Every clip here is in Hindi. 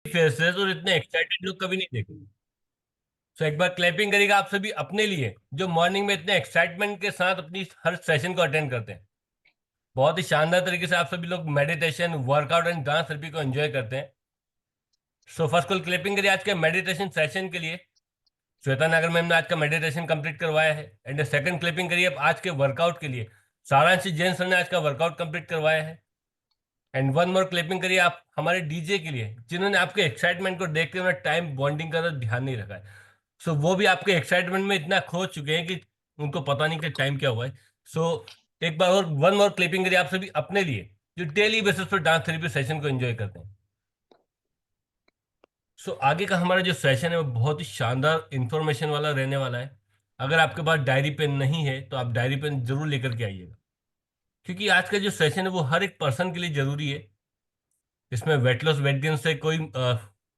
फेसेस और इतने एक्साइटेड लोग कभी नहीं देखे। तो एक बार क्लैपिंग करिएगा आप सभी अपने लिए, जो मॉर्निंग में इतने एक्साइटमेंट के साथ अपनी हर सेशन को अटेंड करते हैं। बहुत ही शानदार तरीके से आप सभी लोग meditation, workout and dance therapy को एंजॉय करते हैं। सो फर्स्ट कॉल क्लैपिंग करिए आज के मेडिटेशन सेशन के लिए। श्वेता नागर मैम ने आज का मेडिटेशन कंप्लीट करवाया है। एंड सेकंड क्लिपिंग करिए अब आज के वर्कआउट के लिए। सारांशी जैन सर ने आज का वर्कआउट कंप्लीट करवाया है। एंड वन मोर क्लिपिंग करिए आप हमारे डीजे के लिए, जिन्होंने आपके एक्साइटमेंट को देख के उन्हें टाइम बॉन्डिंग का तो ध्यान नहीं रखा है। सो वो भी आपके एक्साइटमेंट में इतना खो चुके हैं कि उनको पता नहीं कि टाइम क्या हुआ है। सो एक बार और वन मोर क्लिपिंग करिए आप सभी अपने लिए, जो डेली बेसिस पर डांस थेरेपी सेशन को एंजॉय करते हैं। सो आगे का हमारा जो सेशन है वो बहुत ही शानदार इंफॉर्मेशन वाला रहने वाला है। अगर आपके पास डायरी पेन नहीं है तो आप डायरी पेन जरूर लेकर के आइएगा, क्योंकि आज का जो सेशन है वो हर एक पर्सन के लिए जरूरी है। इसमें वेट लॉस वेट गेन से कोई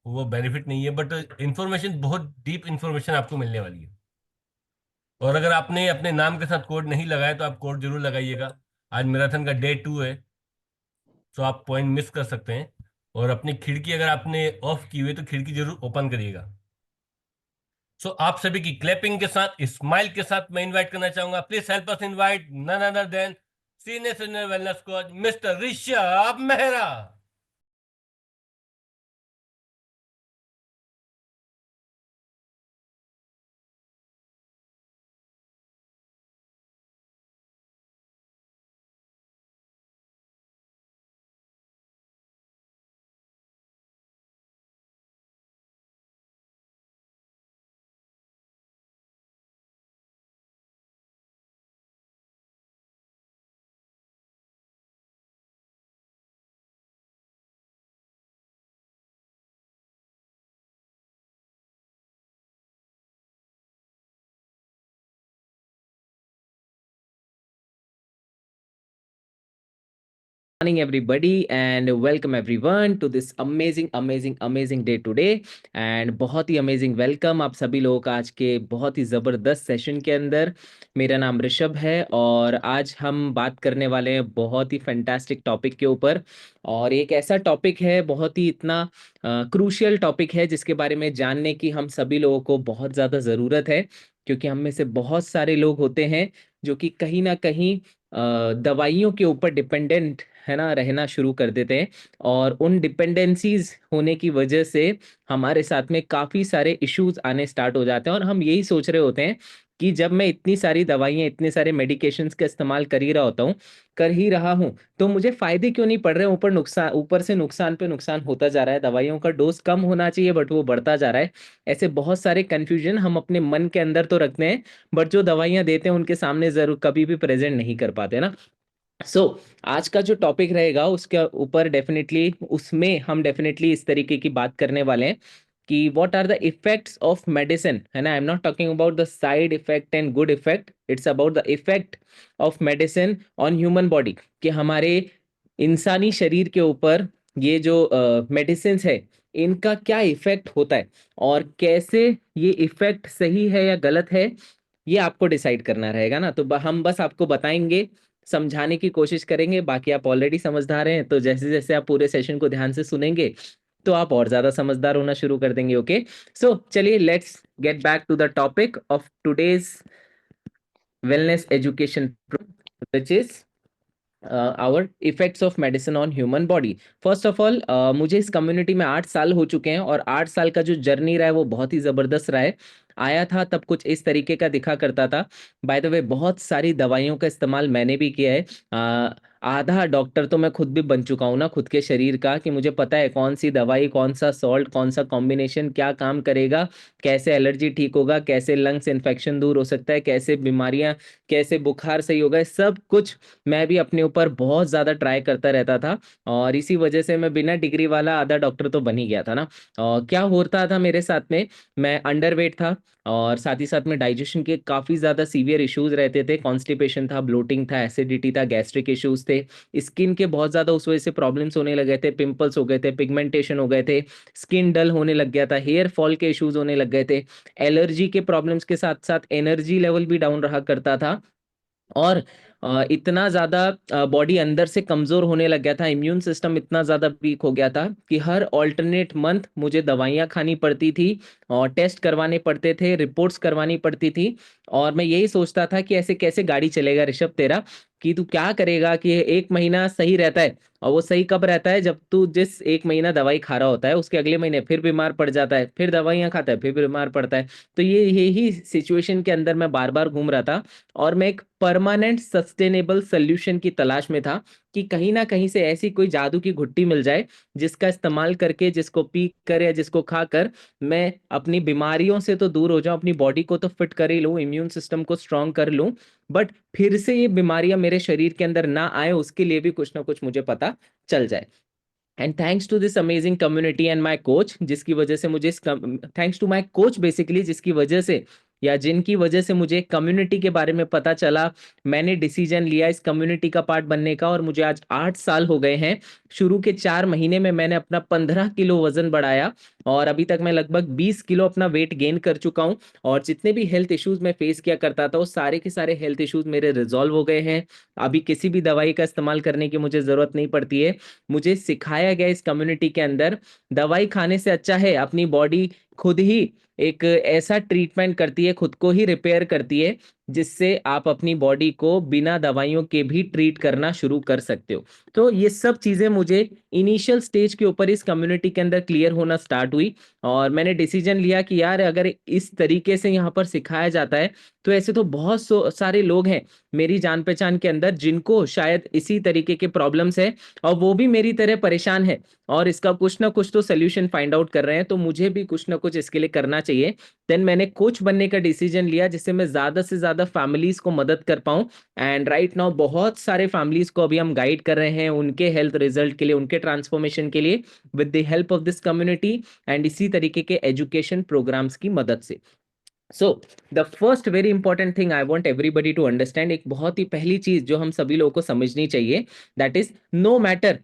वो बेनिफिट नहीं है, बट इंफॉर्मेशन बहुत डीप इंफॉर्मेशन आपको मिलने वाली है। और अगर आपने अपने नाम के साथ कोड नहीं लगाया तो आप कोड जरूर लगाइएगा। आज मैराथन का डे 2 है, तो आप पॉइंट मिस कर सकते हैं। और अपनी खिड़की अगर आपने ऑफ की हुई है तो खिड़की जरूर ओपन करिएगा। सो आप सभी की क्लैपिंग के साथ, स्माइल के साथ मैं इनवाइट करना चाहूंगा। Please help us invite none other than senior senior wellness coach mister Rishabh Mehra. Morning everybody and welcome everyone to this amazing day today and बहुत ही amazing welcome आप सभी लोगों का आज के बहुत ही ज़बरदस्त सेशन के अंदर। मेरा नाम ऋषभ है और आज हम बात करने वाले हैं बहुत ही फैंटास्टिक टॉपिक के ऊपर। और एक ऐसा टॉपिक है, बहुत ही इतना क्रूशियल टॉपिक है जिसके बारे में जानने की हम सभी लोगों को बहुत ज़्यादा ज़रूरत है, क्योंकि हम में से बहुत सारे लोग होते हैं जो कि कहीं ना कहीं दवाइयों के ऊपर डिपेंडेंट है ना रहना शुरू कर देते हैं। और उन डिपेंडेंसीज होने की वजह से हमारे साथ में काफी इशूज आने स्टार्ट हो जाते हैं और हम यही सोच रहे होते हैं कि जब मैं इतनी सारी दवाइयां, इतने सारे मेडिकेशंस का इस्तेमाल कर ही रहा होता हूँ, कर ही रहा हूँ, तो मुझे फायदे क्यों नहीं पड़ रहे। ऊपर से नुकसान पे नुकसान होता जा रहा है, दवाइयों का डोज कम होना चाहिए बट वो बढ़ता जा रहा है। ऐसे बहुत सारे कंफ्यूजन हम अपने मन के अंदर तो रखते हैं, बट जो दवाइयां देते हैं उनके सामने जरूर कभी भी प्रेजेंट नहीं कर पाते ना। आज का जो टॉपिक रहेगा उसके ऊपर डेफिनेटली, उसमें हम डेफिनेटली इस तरीके की बात करने वाले हैं कि what are the effects of medicine, है ना। I am not talking about the side effect and good effect, it's about the effect of medicine on human body, कि हमारे इंसानी शरीर के ऊपर ये जो मेडिसिन है इनका क्या इफेक्ट होता है और कैसे ये इफेक्ट सही है या गलत है, ये आपको डिसाइड करना रहेगा ना। तो हम बस आपको बताएंगे, समझाने की कोशिश करेंगे। बाकी आप ऑलरेडी समझदार हैं, तो जैसे जैसे आप पूरे सेशन को ध्यान से सुनेंगे तो आप और ज्यादा समझदार होना शुरू कर देंगे। ओके, सो चलिए let's get back to the topic of today's wellness education, which is our effects of medicine on human body. First of all, मुझे इस कम्युनिटी में 8 साल हो चुके हैं और 8 साल का जो जर्नी रहा है वो बहुत ही जबरदस्त रहा है। आया था तब कुछ इस तरीके का दिखा करता था। बाय द वे, बहुत सारी दवाइयों का इस्तेमाल मैंने भी किया है। आधा डॉक्टर तो मैं खुद भी बन चुका हूँ ना खुद के शरीर का, कि मुझे पता है कौन सी दवाई, कौन सा सॉल्ट, कौन सा कॉम्बिनेशन क्या काम करेगा, कैसे एलर्जी ठीक होगा, कैसे लंग्स इन्फेक्शन दूर हो सकता है, कैसे बीमारियां, कैसे बुखार सही होगा, सब कुछ मैं भी अपने ऊपर बहुत ज्यादा ट्राई करता रहता था। और इसी वजह से मैं बिना डिग्री वाला आधा डॉक्टर तो बन ही गया था ना। और क्या होता था मेरे साथ में, मैं अंडरवेट था और साथ ही साथ में डाइजेशन के काफी ज्यादा सीवियर इश्यूज रहते थे। कॉन्स्टिपेशन था, ब्लोटिंग था, एसिडिटी था, गैस्ट्रिक इश्यूज थे, स्किन के बहुत ज्यादा उस वजह से प्रॉब्लम्स होने लगे थे, पिंपल्स हो गए थे, पिगमेंटेशन हो गए थे, स्किन डल होने लग गया था, हेयर फॉल के इश्यूज होने लग गए थे, एलर्जी के प्रॉब्लम्स के साथ साथ एनर्जी लेवल भी डाउन रहा करता था। और इतना ज्यादा बॉडी अंदर से कमजोर होने लग गया था, इम्यून सिस्टम इतना ज्यादा वीक हो गया था कि हर ऑल्टरनेट मंथ मुझे दवाइयाँ खानी पड़ती थी और टेस्ट करवाने पड़ते थे, रिपोर्ट्स करवानी पड़ती थी। और मैं यही सोचता था कि ऐसे कैसे गाड़ी चलेगा ऋषभ तेरा, कि तू क्या करेगा कि 1 महीना सही रहता है। और वो सही कब रहता है, जब तू जिस 1 महीना दवाई खा रहा होता है उसके अगले महीने फिर बीमार पड़ जाता है, फिर दवाइयाँ खाता है, फिर बीमार पड़ता है। तो ये यही सिचुएशन के अंदर मैं बार बार घूम रहा था और मैं एक परमानेंट सस्टेनेबल सोल्यूशन की तलाश में था कि कहीं ना कहीं से ऐसी कोई जादू की घुट्टी मिल जाए जिसका इस्तेमाल करके, जिसको पी कर या जिसको खा कर मैं अपनी बीमारियों से तो दूर हो जाऊं, अपनी बॉडी को तो फिट कर ही लूं, इम्यून सिस्टम को स्ट्रांग कर लूं, बट फिर से ये बीमारियां मेरे शरीर के अंदर ना आए उसके लिए भी कुछ ना कुछ मुझे पता चल जाए। And thanks to this amazing community and my coach, जिसकी वजह से मुझे thanks to my coach basically, जिसकी वजह से या जिनकी वजह से मुझे कम्युनिटी के बारे में पता चला, मैंने डिसीजन लिया इस कम्युनिटी का पार्ट बनने का, और मुझे आज 8 साल हो गए हैं। शुरू के 4 महीने में मैंने अपना 15 किलो वजन बढ़ाया और अभी तक मैं लगभग 20 किलो अपना वेट गेन कर चुका हूँ। और जितने भी हेल्थ इश्यूज मैं फेस किया करता था वो सारे के सारे हेल्थ इश्यूज मेरे रिजॉल्व हो गए हैं। अभी किसी भी दवाई का इस्तेमाल करने की मुझे जरूरत नहीं पड़ती है। मुझे सिखाया गया इस कम्युनिटी के अंदर, दवाई खाने से अच्छा है अपनी बॉडी खुद ही एक ऐसा ट्रीटमेंट करती है, खुद को ही रिपेयर करती है, जिससे आप अपनी बॉडी को बिना दवाइयों के भी ट्रीट करना शुरू कर सकते हो। तो ये सब चीजें मुझे इनिशियल स्टेज के ऊपर इस कम्युनिटी के अंदर क्लियर होना स्टार्ट हुई। और मैंने डिसीजन लिया कि यार अगर इस तरीके से यहाँ पर सिखाया जाता है तो ऐसे तो बहुत सारे लोग हैं मेरी जान पहचान के अंदर जिनको शायद इसी तरीके के प्रॉब्लम्स है और वो भी मेरी तरह परेशान है और इसका कुछ ना कुछ तो सोल्यूशन फाइंड आउट कर रहे हैं, तो मुझे भी कुछ ना कुछ इसके लिए करना चाहिए। देन मैंने कोच बनने का डिसीजन लिया जिससे मैं ज्यादा से ज्यादा फैमिलीज को मदद कर पाऊं। एंड राइट नाउ बहुत सारे फैमिलीज को अभी हम गाइड कर रहे हैं उनके हेल्थ रिजल्ट के लिए, उनके ट्रांसफॉर्मेशन के लिए, with the help of this community and इसी तरीके के एजुकेशन प्रोग्राम्स की मदद से। So the first very important thing I want everybody to understand, एक बहुत ही पहली चीज जो हम सभी लोगों को समझनी चाहिए, that is no matter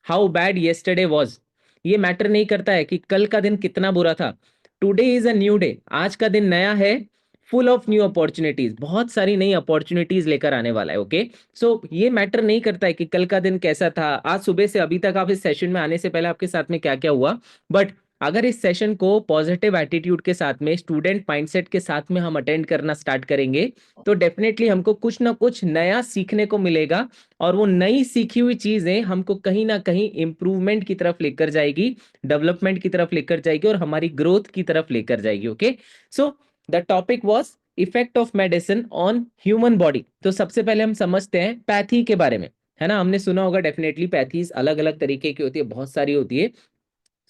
how bad yesterday was, ये मैटर नहीं करता है कि कल का दिन कितना बुरा था। Today is a new day, आज का दिन नया है, फुल ऑफ न्यू अपॉर्चुनिटीज, बहुत सारी नई अपॉर्चुनिटीज लेकर आने वाला है। ओके, सो ये मैटर नहीं करता है कि कल का दिन कैसा था, आज सुबह से अभी तक आप इस सेशन में आने से पहले आपके साथ में क्या क्या हुआ, बट अगर इस सेशन को पॉजिटिव एटीट्यूड के साथ में, स्टूडेंट माइंडसेट के साथ में हम अटेंड करना स्टार्ट करेंगे तो डेफिनेटली हमको कुछ ना कुछ नया सीखने को मिलेगा। और वो नई सीखी हुई चीजें हमको कहीं ना कहीं इंप्रूवमेंट की तरफ लेकर जाएगी, डेवलपमेंट की तरफ लेकर जाएगी और हमारी ग्रोथ की तरफ लेकर जाएगी। Okay, so the topic was effect of medicine on human body. तो सबसे पहले हम समझते हैं पैथी के बारे में, है ना। हमने सुना होगा डेफिनेटली, पैथीज अलग अलग तरीके की होती है, बहुत सारी होती है।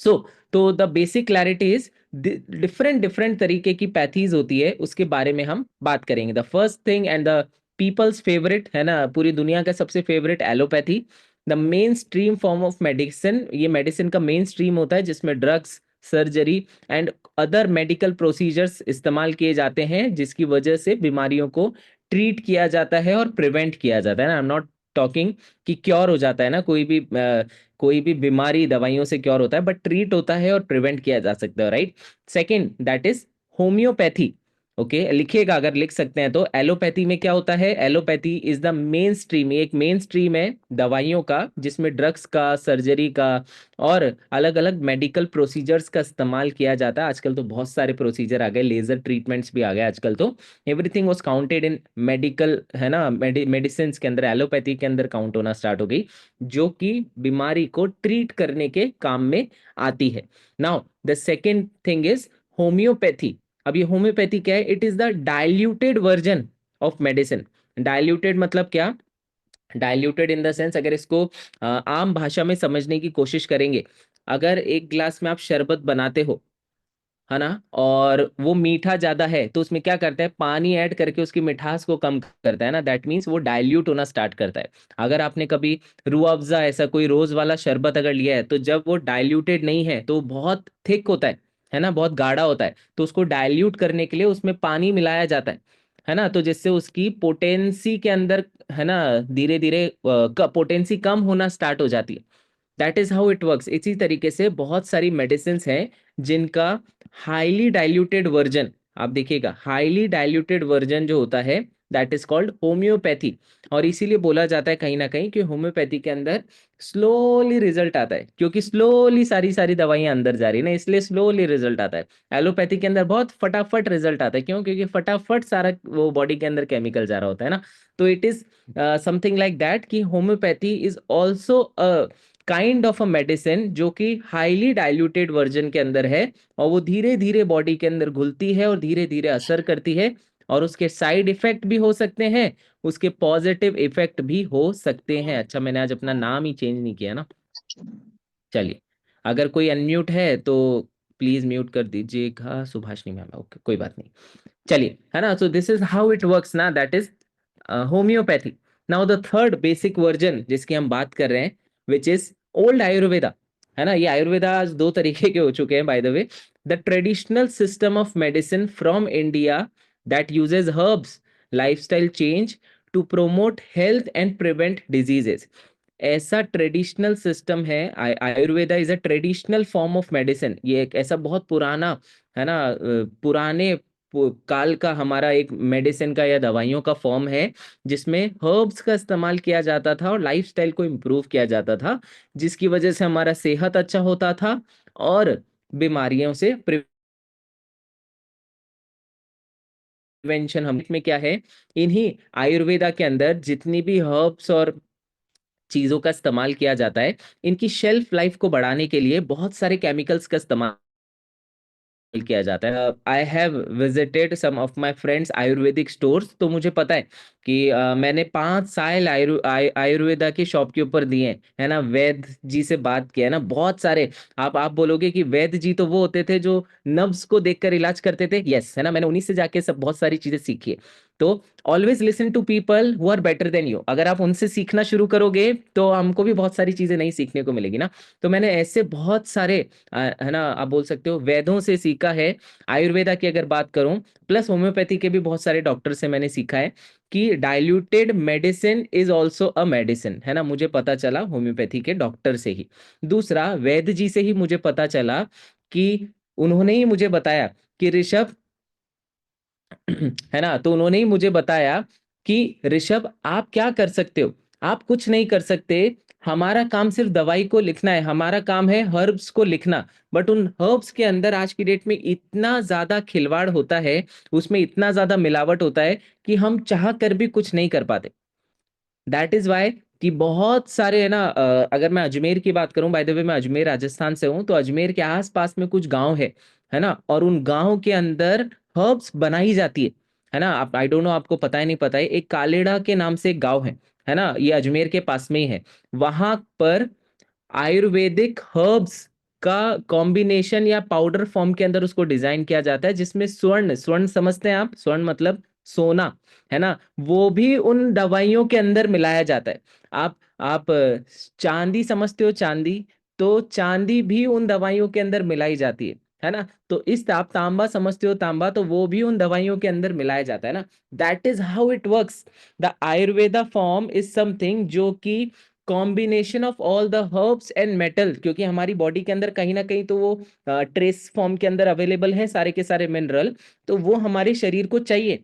सो तो the basic clarity is different different तरीके की पैथीज होती है, उसके बारे में हम बात करेंगे। The first thing and the people's favorite, है ना, पूरी दुनिया का सबसे favorite, allopathy, the main stream form of medicine. ये मेडिसिन का मेन स्ट्रीम होता है जिसमें drugs, surgery and other medical procedures इस्तेमाल किए जाते हैं, जिसकी वजह से बीमारियों को ट्रीट किया जाता है और प्रिवेंट किया जाता है ना। आई एम नॉट टॉकिंग कि क्योर हो जाता है ना, कोई भी बीमारी दवाइयों से क्योर होता है, बट ट्रीट होता है और प्रिवेंट किया जा सकता है, right. Second that is homeopathy. Okay, लिखिएगा अगर लिख सकते हैं तो। एलोपैथी में क्या होता है, allopathy is the main stream, एक मेन स्ट्रीम है दवाइयों का जिसमें ड्रग्स का, सर्जरी का और अलग अलग मेडिकल प्रोसीजर्स का इस्तेमाल किया जाता है। आजकल तो बहुत सारे प्रोसीजर आ गए, लेजर ट्रीटमेंट्स भी आ गए आजकल तो। Everything was counted in medical, है ना, मेडिसिन के अंदर, एलोपैथी के अंदर काउंट होना स्टार्ट हो गई, जो कि बीमारी को ट्रीट करने के काम में आती है। Now the second thing is homeopathy. अब ये होम्योपैथी क्या है, it is the diluted version of medicine. Diluted मतलब क्या, डाइल्यूटेड इन द सेंस, अगर इसको आम भाषा में समझने की कोशिश करेंगे, अगर एक ग्लास में आप शरबत बनाते हो, है ना, और वो मीठा ज्यादा है तो उसमें क्या करता है, पानी ऐड करके उसकी मिठास को कम करता है ना, दैट मीन्स वो डाइल्यूट होना स्टार्ट करता है। अगर आपने कभी रूह अफ़ज़ा, ऐसा कोई रोज वाला शरबत अगर लिया है, तो जब वो डाइल्यूटेड नहीं है तो बहुत थिक होता है ना, बहुत गाढ़ा होता है, तो उसको डाइल्यूट करने के लिए उसमें पानी मिलाया जाता है ना, तो जिससे उसकी पोटेंसी के अंदर, है ना, धीरे धीरे पोटेंसी कम होना स्टार्ट हो जाती है। That is how it works. इसी तरीके से बहुत सारी मेडिसिन हैं जिनका हाईली डाइल्यूटेड वर्जन, आप देखिएगा हाईली डाइल्यूटेड वर्जन जो होता है दैट इज कॉल्ड होम्योपैथी। और इसीलिए बोला जाता है कहीं ना कहीं कि होम्योपैथी के अंदर स्लोली रिजल्ट आता है, क्योंकि स्लोली सारी सारी दवाइयां अंदर जा रही है ना, इसलिए स्लोली रिजल्ट आता है। एलोपैथी के अंदर बहुत फटाफट रिजल्ट आता है, क्यों? क्योंकि फटाफट सारा वो बॉडी के अंदर केमिकल जा रहा होता है ना। तो it is something like that कि homeopathy is also a kind of a medicine जो कि हाईली डाइल्यूटेड वर्जन के अंदर है, और वो धीरे धीरे बॉडी के अंदर घुलती है और धीरे धीरे असर करती है, और उसके साइड इफेक्ट भी हो सकते हैं, उसके पॉजिटिव इफेक्ट भी हो सकते हैं। अच्छा, मैंने आज अपना नाम ही चेंज नहीं किया ना। चलिए, अगर कोई अनम्यूट है तो प्लीज म्यूट कर दीजिएगा। सुभाषिनी मैम, ओके, कोई बात नहीं। चलिए, है ना। So this is how it works ना, that is homeopathy. Now the third basic version जिसकी हम बात कर रहे हैं, विच इज ओल्ड आयुर्वेदा, है ना। ये आयुर्वेदा आज दो तरीके के हो चुके हैं, by the way. The traditional system of medicine from India that uses herbs, lifestyle change to promote health and prevent diseases. ऐसा ट्रेडिशनल सिस्टम है। Ayurveda is a traditional form of medicine. ये एक ऐसा बहुत पुराना, है ना, पुराने काल का हमारा एक मेडिसिन का या दवाइयों का फॉर्म है, जिसमें हर्ब्स का इस्तेमाल किया जाता था और लाइफस्टाइल को इम्प्रूव किया जाता था, जिसकी वजह से हमारा सेहत अच्छा होता था और बीमारियों से प्रिवेंशन। हम में क्या है, इन्हीं आयुर्वेदा के अंदर जितनी भी हर्ब्स और चीजों का इस्तेमाल किया जाता है, इनकी शेल्फ लाइफ को बढ़ाने के लिए बहुत सारे केमिकल्स का इस्तेमाल किया जाता है। I have visited some of my friends ayurvedic stores, तो मुझे पता है कि मैंने 5 साल आयुर्वेदा के शॉप के ऊपर दिए हैं, है ना। वैद्य जी से बात किया है ना, बहुत सारे। आप बोलोगे कि वैद्य जी तो वो होते थे जो नब्ज को देखकर इलाज करते थे, यस, है ना। मैंने उन्हीं से जाके सब बहुत सारी चीजें सीखी है। तो always listen to people who are better than you. अगर आप उनसे सीखना शुरू करोगे तो हमको भी बहुत सारी चीजें नई सीखने को मिलेगी ना। तो मैंने ऐसे बहुत सारे है ना, आप बोल सकते हो वेदों से सीखा है। आयुर्वेदा की अगर बात करूं, प्लस होम्योपैथी के भी बहुत सारे डॉक्टर से मैंने सीखा है कि diluted medicine is also a medicine, है ना। मुझे पता चला होम्योपैथी के डॉक्टर से ही। दूसरा, वैद्य जी से ही मुझे पता चला कि उन्होंने ही मुझे बताया कि ऋषभ, है ना, तो उन्होंने ही मुझे बताया कि ऋषभ आप क्या कर सकते हो, आप कुछ नहीं कर सकते। हमारा काम सिर्फ दवाई को लिखना है, हमारा काम है हर्ब्स को लिखना। बट उन हर्ब्स के अंदर आज की डेट में इतना ज्यादा खिलवाड़ होता है, उसमें इतना ज्यादा मिलावट होता है कि हम चाह कर भी कुछ नहीं कर पाते। दैट इज वाई कि बहुत सारे, है ना, अगर मैं अजमेर की बात करूं, बाय द वे मैं अजमेर राजस्थान से हूं, तो अजमेर के आसपास में कुछ गांव है ना, और उन गांव के अंदर हर्ब्स बनाई जाती है ना। आप, आई डोंट नो आपको पता है नहीं पता है, एक कालेड़ा के नाम से एक गांव है ना, ये अजमेर के पास में ही है। वहां पर आयुर्वेदिक हर्ब्स का कॉम्बिनेशन या पाउडर फॉर्म के अंदर उसको डिजाइन किया जाता है, जिसमें स्वर्ण, स्वर्ण समझते हैं आप, स्वर्ण मतलब सोना, है ना, वो भी उन दवाइयों के अंदर मिलाया जाता है। आप चांदी समझते हो, चांदी, तो चांदी भी उन दवाइयों के अंदर मिलाई जाती है ना। तो इस आप तांबा समझते हो, तांबा, तो वो भी उन दवाइयों के अंदर मिलाया जाता है ना। That is how it works. The Ayurveda form is something जो कि combination of all the herbs and metal, क्योंकि हमारी बॉडी के अंदर कहीं ना कहीं तो वो ट्रेस फॉर्म के अंदर अवेलेबल है सारे के सारे मिनरल, तो वो हमारे शरीर को चाहिए।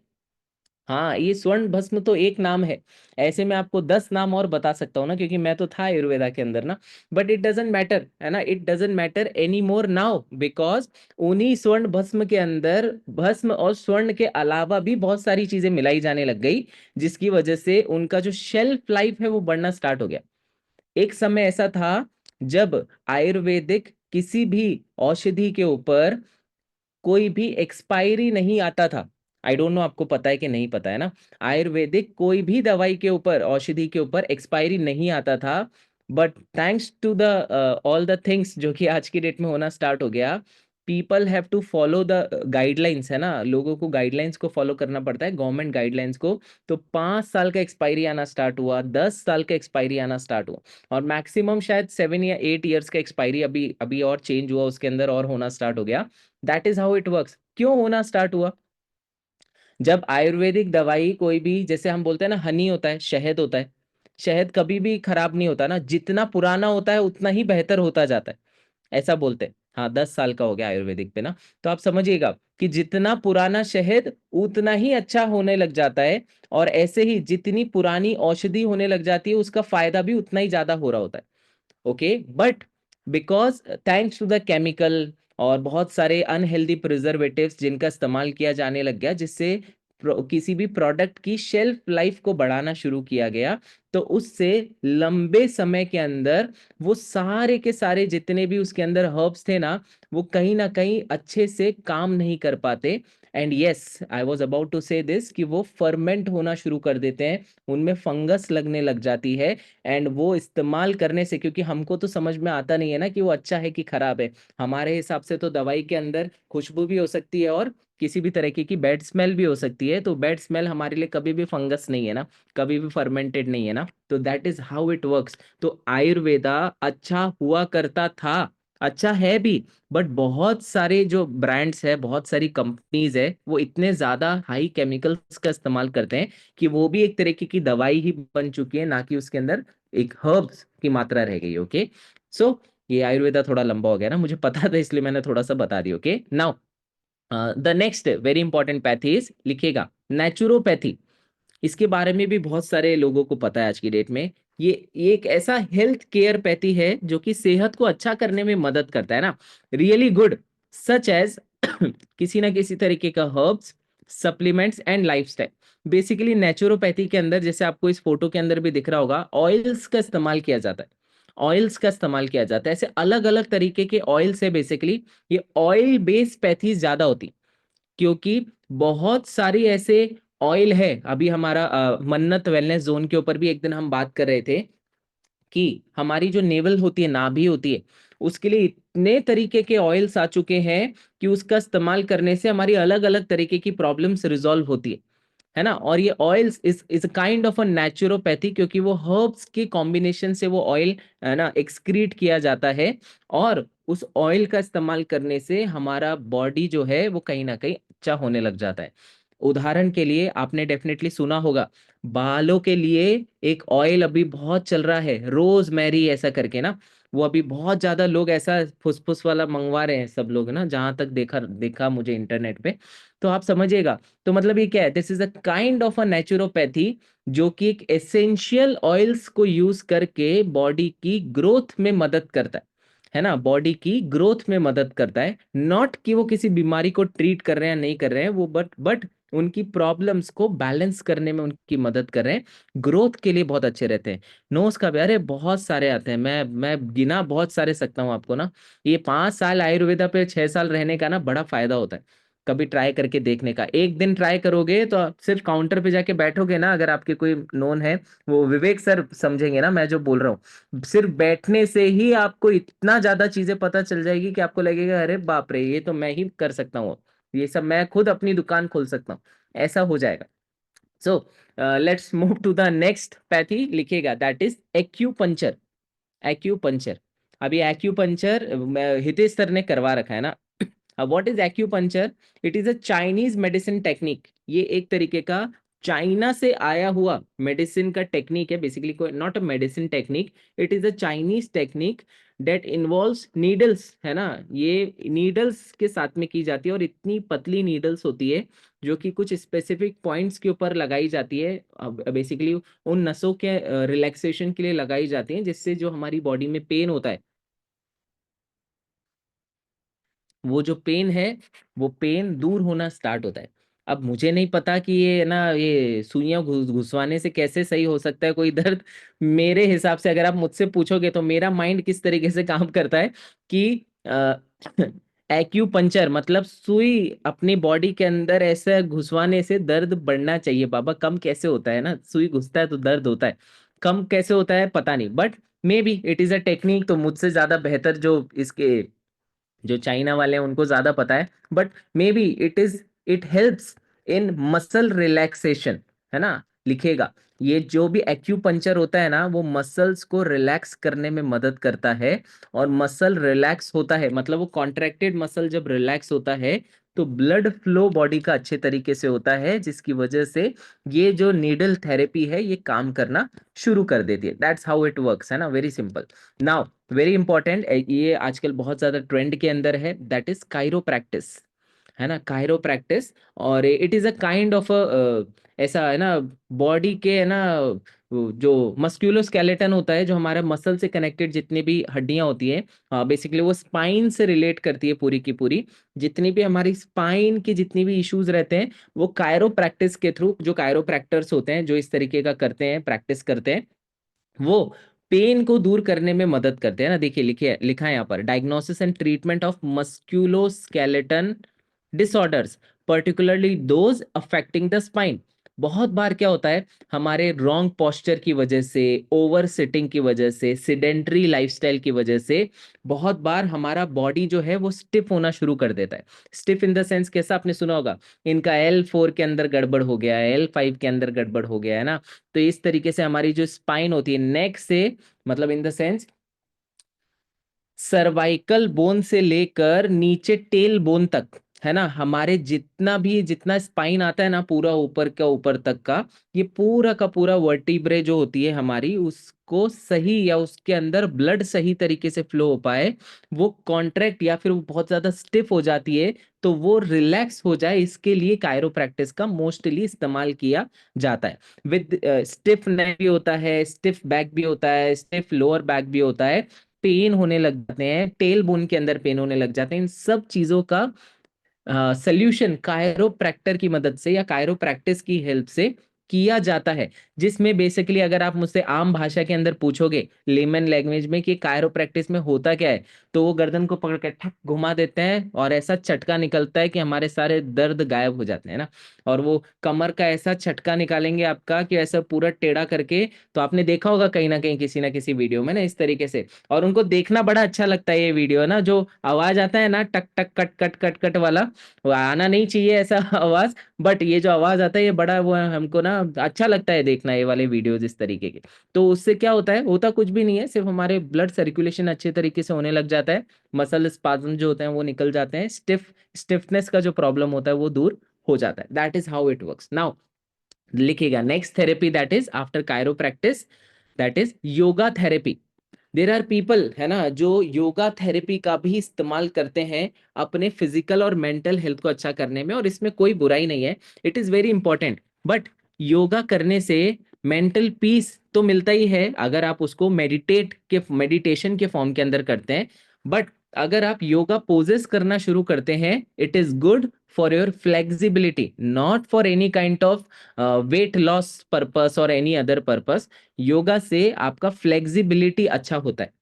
हाँ, ये स्वर्ण भस्म तो एक नाम है, ऐसे मैं आपको 10 नाम और बता सकता हूँ ना, क्योंकि मैं तो था आयुर्वेदा के अंदर ना। बट इट डजेंट मैटर, है ना, it doesn't matter any more now, because उन्हीं स्वर्ण भस्म के अंदर भस्म और स्वर्ण के अलावा भी बहुत सारी चीजें मिलाई जाने लग गई, जिसकी वजह से उनका जो शेल्फ लाइफ है वो बढ़ना स्टार्ट हो गया। एक समय ऐसा था जब आयुर्वेदिक किसी भी औषधि के ऊपर कोई भी एक्सपायरी नहीं आता था। आई डोंट नो आपको पता है कि नहीं पता, है ना। आयुर्वेदिक कोई भी दवाई के ऊपर, औषधि के ऊपर एक्सपायरी नहीं आता था। But thanks to the all the things जो कि आज की डेट में होना स्टार्ट हो गया, people have to follow the guidelines, है ना, लोगों को गाइडलाइंस को फॉलो करना पड़ता है, गवर्नमेंट गाइडलाइंस को। तो 5 साल का एक्सपायरी आना स्टार्ट हुआ, 10 साल का एक्सपायरी आना स्टार्ट हुआ, और मैक्सिमम शायद 7 या 8 ईयर्स का एक्सपायरी अभी अभी और चेंज हुआ उसके अंदर और होना स्टार्ट हो गया। That is how it works. क्यों होना स्टार्ट हुआ? जब आयुर्वेदिक दवाई कोई भी, जैसे हम बोलते हैं ना, हनी होता है, शहद होता है, शहद कभी भी खराब नहीं होता ना, जितना पुराना होता है उतना ही बेहतर होता जाता है, ऐसा बोलते हैं। हाँ 10 साल का हो गया आयुर्वेदिक पे ना। तो आप समझिएगा कि जितना पुराना शहद उतना ही अच्छा होने लग जाता है, और ऐसे ही जितनी पुरानी औषधि होने लग जाती है उसका फायदा भी उतना ही ज्यादा हो रहा होता है। Okay, but because thanks to the chemical और बहुत सारे अनहेल्दी प्रिजर्वेटिव्स जिनका इस्तेमाल किया जाने लग गया, जिससे किसी भी प्रोडक्ट की शेल्फ लाइफ को बढ़ाना शुरू किया गया, तो उससे लंबे समय के अंदर वो सारे के सारे जितने भी उसके अंदर हर्ब्स थे ना कहीं अच्छे से काम नहीं कर पाते। And yes, I was about to say this कि वो फर्मेंट होना शुरू कर देते हैं, उनमें फंगस लगने लग जाती है। एंड वो इस्तेमाल करने से, क्योंकि हमको तो समझ में आता नहीं है ना कि वो अच्छा है कि खराब है, हमारे हिसाब से तो दवाई के अंदर खुशबू भी हो सकती है और किसी भी तरीके की बैड स्मेल भी हो सकती है, तो बैड स्मेल हमारे लिए कभी भी फंगस नहीं है ना, कभी भी फर्मेंटेड नहीं है ना, तो that is how it works. तो आयुर्वेदा अच्छा हुआ करता था, अच्छा है भी, बट बहुत सारे जो ब्रांड्स है, बहुत सारी कंपनीज है, वो इतने ज्यादा हाई केमिकल्स का इस्तेमाल करते हैं कि वो भी एक तरीके की दवाई ही बन चुकी है, ना कि उसके अंदर एक हर्ब्स की मात्रा रह गई। ओके, सो ये आयुर्वेदा थोड़ा लंबा हो गया ना, मुझे पता था इसलिए मैंने थोड़ा सा बता दिया। Okay, now the next very important pathy is, लिखिएगा, नेचुरोपैथी। इसके बारे में भी बहुत सारे लोगों को पता है आज की डेट में। ये एक ऐसा हेल्थ केयर पैथी है जो कि सेहत को अच्छा करने में मदद करता है ना, रियली गुड, सच एज किसी ना किसी तरीके का herbs, supplements and lifestyle. Basically naturopathy के अंदर, जैसे आपको इस फोटो के अंदर भी दिख रहा होगा, ऑयल्स का इस्तेमाल किया जाता है, ऑयल्स का इस्तेमाल किया जाता है, ऐसे अलग अलग तरीके के ऑयल्स है बेसिकली। ये ऑयल बेस्ड पैथीज ज्यादा होती, क्योंकि बहुत सारी ऐसे ऑयल है। अभी हमारा मन्नत वेलनेस जोन के ऊपर भी एक दिन हम बात कर रहे थे कि हमारी जो नेवल होती है, नाभि होती है, उसके लिए इतने तरीके के ऑयल्स आ चुके हैं कि उसका इस्तेमाल करने से हमारी अलग अलग तरीके की प्रॉब्लम्स रिजॉल्व होती है ना। और ये oils is a kind of a naturopathy, क्योंकि वो हर्ब्स के कॉम्बिनेशन से वो ऑयल है ना एक्सक्रीट किया जाता है, और उस ऑयल का इस्तेमाल करने से हमारा बॉडी जो है वो कहीं ना कहीं अच्छा होने लग जाता है। उदाहरण के लिए आपने डेफिनेटली सुना होगा, बालों के लिए एक ऑयल अभी बहुत चल रहा है, रोज मैरी ऐसा करके ना, वो अभी बहुत ज्यादा लोग ऐसा फुसफुस वाला मंगवा रहे हैं सब लोग ना, जहां तक देखा देखा मुझे इंटरनेट पे। तो आप समझिएगा, तो मतलब ये क्या है, this is a kind of a naturopathy, जो कि एक एसेंशियल ऑयल्स को यूज करके बॉडी की ग्रोथ में मदद करता है ना, बॉडी की ग्रोथ में मदद करता है, नॉट कि वो किसी बीमारी को ट्रीट कर रहे हैं नहीं कर रहे हैं वो, बट उनकी प्रॉब्लम्स को बैलेंस करने में उनकी मदद कर रहे हैं, ग्रोथ के लिए बहुत अच्छे रहते हैं। नोज का भी, अरे बहुत सारे आते हैं, मैं गिना बहुत सारे सकता हूँ आपको ना। ये 5 साल आयुर्वेदा पे 6 साल रहने का ना बड़ा फायदा होता है, कभी ट्राई करके देखने का। एक दिन ट्राई करोगे तो आप सिर्फ काउंटर पे जाके बैठोगे ना, अगर आपके कोई नोन है, वो विवेक सर समझेंगे ना मैं जो बोल रहा हूँ, सिर्फ बैठने से ही आपको इतना ज्यादा चीजें पता चल जाएगी कि आपको लगेगा अरे बाप रे, ये तो मैं ही कर सकता हूँ, ये सब मैं खुद अपनी दुकान खोल सकता हूँ, ऐसा हो जाएगा। So let's move to the next pathy, लिखिएगा, दैट इज एक्यूपंचर। एक्यूपंचर, अभी एक्यूपंचर हितेश सर ने करवा रखा है ना। What is acupuncture? It is a Chinese medicine technique, ये एक तरीके का चाइना से आया हुआ मेडिसिन का टेक्निक है, बेसिकली कोई not a medicine technique, it is a Chinese technique that involves needles, है ना, ये नीडल्स के साथ में की जाती है, और इतनी पतली नीडल्स होती है जो कि कुछ स्पेसिफिक पॉइंट्स के ऊपर लगाई जाती है, बेसिकली उन नसों के रिलैक्सेशन के लिए लगाई जाती हैं, जिससे जो हमारी बॉडी में पेन होता है, वो जो पेन है, वो पेन दूर होना स्टार्ट होता है। अब मुझे नहीं पता कि ये ना, ये सुइयां घुसवाने से कैसे सही हो सकता है कोई दर्द। मेरे हिसाब से अगर आप मुझसे पूछोगे तो मेरा माइंड किस तरीके से काम करता है कि एक्यूपंचर मतलब सुई अपनी बॉडी के अंदर ऐसे घुसवाने से दर्द बढ़ना चाहिए। बाबा कम कैसे होता है ना, सुई घुसता है तो दर्द होता है, कम कैसे होता है पता नहीं, but may be it is a technique, तो मुझसे ज्यादा बेहतर जो इसके जो चाइना वाले हैं उनको ज्यादा पता है, but may be it helps in muscle relaxation, है ना, लिखेगा, ये जो भी एक्यूपंचर होता है ना वो मसल्स को रिलैक्स करने में मदद करता है, और मसल रिलैक्स होता है मतलब वो कॉन्ट्रैक्टेड मसल जब रिलैक्स होता है तो ब्लड फ्लो बॉडी का अच्छे तरीके से होता है, जिसकी वजह से ये जो नीडल थेरेपी है ये काम करना शुरू कर देती है। दैट्स हाउ इट वर्क्स, है ना, very simple. Now very important, ये आजकल बहुत ज्यादा ट्रेंड के अंदर है, दैट इज कायरो प्रैक्टिस, है ना, कायरो प्रैक्टिस। और it is a kind of ऐसा, है ना, बॉडी के, है ना, वो जो मस्क्यूलोस्केलेटन होता है, जो हमारे मसल से कनेक्टेड जितनी भी हड्डियां होती हैं, बेसिकली वो स्पाइन से रिलेट करती है पूरी की पूरी। जितनी भी हमारी स्पाइन की जितनी भी इश्यूज रहते हैं, वो कायरो प्रैक्टिस के थ्रू, जो कायरो प्रैक्टर्स होते हैं जो इस तरीके का करते हैं, प्रैक्टिस करते हैं, वो पेन को दूर करने में मदद करते हैं ना। देखिए, लिखिए, लिखा है यहाँ पर, diagnosis and treatment of musculoskeleton disorders, particularly those affecting the spine. बहुत बार क्या होता है, हमारे रॉन्ग पोस्चर की वजह से, ओवर सिटिंग की वजह से, सिडेंट्री लाइफस्टाइल की वजह से बहुत बार हमारा बॉडी जो है वो स्टिफ होना शुरू कर देता है। स्टिफ इन द सेंस कैसा, आपने सुना होगा, इनका L4 के अंदर गड़बड़ हो गया है, L5 के अंदर गड़बड़ हो गया है ना। तो इस तरीके से हमारी जो स्पाइन होती है नेक से, मतलब in the sense cervical bone से लेकर नीचे टेल बोन तक, है ना, हमारे जितना स्पाइन आता है ना, पूरा ऊपर का ऊपर तक का, ये पूरा का पूरा वर्टिब्रे जो होती है हमारी, उसको सही, या उसके अंदर ब्लड सही तरीके से फ्लो हो पाए, वो कॉन्ट्रैक्ट या फिर वो बहुत ज्यादा स्टिफ हो जाती है, तो वो रिलैक्स हो जाए, इसके लिए कायरोप्रैक्टिस का मोस्टली इस्तेमाल किया जाता है। विद स्टिफ नेक भी होता है, स्टिफ बैक भी होता है, स्टिफ लोअर बैक भी होता है, पेन होने लग जाते हैं, टेल बोन के अंदर पेन होने लग जाते हैं, इन सब चीजों का सोल्यूशन कायरोप्रैक्टर की मदद से या कायरोप्रैक्टिस की हेल्प से किया जाता है। जिसमें बेसिकली अगर आप मुझसे आम भाषा के अंदर पूछोगे, लेमन लैंग्वेज में, कि कायरोप्रैक्टिस में होता क्या है, तो वो गर्दन को पकड़ के ठक घुमा देते हैं और ऐसा झटका निकलता है कि हमारे सारे दर्द गायब हो जाते हैं ना। और वो कमर का ऐसा झटका निकालेंगे आपका कि ऐसा पूरा टेढ़ा करके, तो आपने देखा होगा कहीं ना किसी वीडियो में ना, इस तरीके से। और उनको देखना बड़ा अच्छा लगता है ये वीडियो ना, जो आवाज आता है ना, टक टक कट कट कट कट वाला, वो आना नहीं चाहिए ऐसा आवाज, बट ये जो आवाज आता है ये बड़ा वो हमको ना अच्छा लगता है देखना, ये वाले वीडियोज इस तरीके के। तो उससे क्या होता है, होता कुछ भी नहीं है, सिर्फ हमारे ब्लड सर्कुलेशन अच्छे तरीके से होने लग जाता है, मसल स्पाज्म जो होते हैं वो निकल जाते हैं, स्टिफनेस का जो प्रॉब्लम होता है वो दूर हो जाता है। That is how it works. Now लिखिएगा, next therapy that is after chiro practice, that is yoga therapy. There are people, है ना, जो योगा थेरेपी का भी इस्तेमाल करते हैं अपने फिजिकल और मेंटल हेल्थ को अच्छा करने में, और इसमें कोई बुराई नहीं है, it is very important. But yoga करने से मेंटल पीस तो मिलता ही है, अगर आप उसको मेडिटेशन के फॉर्म के अंदर करते हैं। बट अगर आप योगा पोजेस करना शुरू करते हैं, it is good for your flexibility, not for any kind of weight loss purpose और एनी अदर पर्पस। योगा से आपका फ्लेक्सिबिलिटी अच्छा होता है,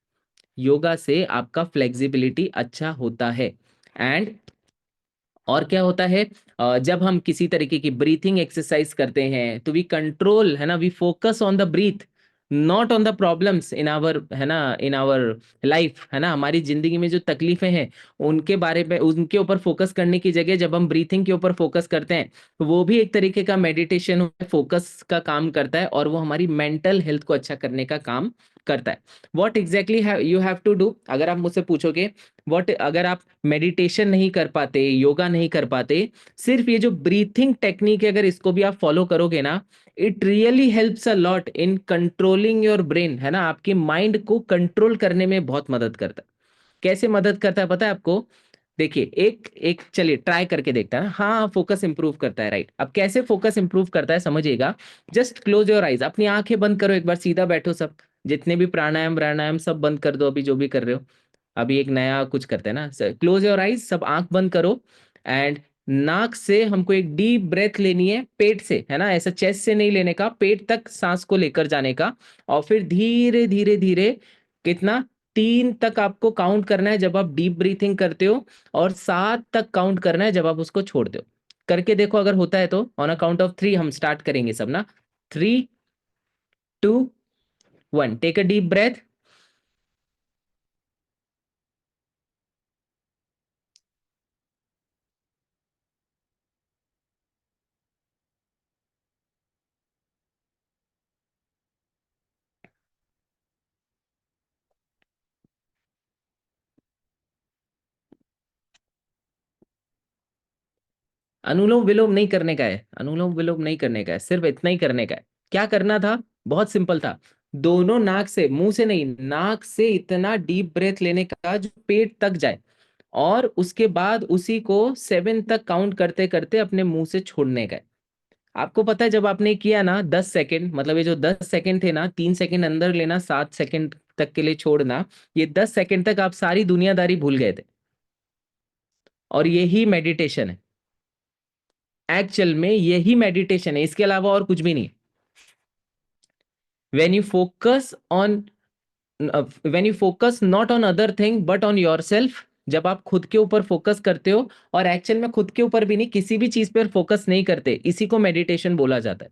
योगा से आपका फ्लेक्सिबिलिटी अच्छा होता है। एंड और क्या होता है, जब हम किसी तरीके की ब्रीथिंग एक्सरसाइज करते हैं, तो वी कंट्रोल, है ना, we focus on the breath, not on the problems in our, है ना, इन आवर लाइफ, है ना, हमारी जिंदगी में जो तकलीफें हैं उनके बारे में, उनके ऊपर फोकस करने की जगह जब हम ब्रीथिंग के ऊपर फोकस करते हैं, तो वो भी एक तरीके का मेडिटेशन, फोकस का काम करता है, और वो हमारी मेंटल हेल्थ को अच्छा करने का काम करता है। What exactly you have to do, अगर आप मुझसे पूछोगे, वॉट, अगर आप मेडिटेशन नहीं कर पाते, योगा नहीं कर पाते, सिर्फ ये जो ब्रीथिंग टेक्निक है अगर इसको भी आप फॉलो करोगे ना, it really helps a lot in controlling your brain, है ना, आपके माइंड को कंट्रोल करने में बहुत मदद करता है। कैसे मदद करता है पता है आपको? देखिए, एक एक चलिए ट्राई करके देखता है। हाँ, फोकस इंप्रूव करता है, राइट। अब कैसे फोकस इंप्रूव करता है समझिएगा, जस्ट क्लोज योर आइज, अपनी आंखें बंद करो, एक बार सीधा बैठो सब, जितने भी प्राणायाम प्राणायाम सब बंद कर दो, अभी जो भी कर रहे हो। अभी एक नया कुछ करते हैं ना, क्लोज योर आइज, सब आंख बंद करो। एंड नाक से हमको एक डीप ब्रेथ लेनी है, पेट से, है ना, ऐसा चेस्ट से नहीं लेने का, पेट तक सांस को लेकर जाने का। और फिर धीरे धीरे धीरे, कितना, 3 तक आपको काउंट करना है जब आप डीप ब्रीथिंग करते हो, और 7 तक काउंट करना है जब आप उसको छोड़ते हो। करके देखो, अगर होता है तो ऑन अ काउंट ऑफ 3 हम स्टार्ट करेंगे सब ना। 3, 2, 1, टेक अ डीप ब्रेथ। अनुलोम विलोम नहीं करने का है, अनुलोम विलोम नहीं करने का है, सिर्फ इतना ही करने का है। क्या करना था? बहुत सिंपल था। दोनों नाक से, मुंह से नहीं, नाक से इतना डीप ब्रेथ लेने का जो पेट तक जाए, और उसके बाद उसी को 7 तक काउंट करते करते अपने मुंह से छोड़ने का है। आपको पता है जब आपने किया ना 10 सेकंड, मतलब ये जो 10 सेकंड थे ना, 3 सेकंड अंदर लेना, 7 सेकंड तक के लिए छोड़ना, ये 10 सेकंड तक आप सारी दुनियादारी भूल गए थे। और यही मेडिटेशन है, एक्चुअल में यही मेडिटेशन है, इसके अलावा और कुछ भी नहीं। When you focus on when you focus not on other thing but on your self, जब आप खुद के ऊपर फोकस करते हो, और एक्चुअल में खुद के ऊपर भी नहीं, किसी भी चीज पर फोकस नहीं करते, इसी को मेडिटेशन बोला जाता है।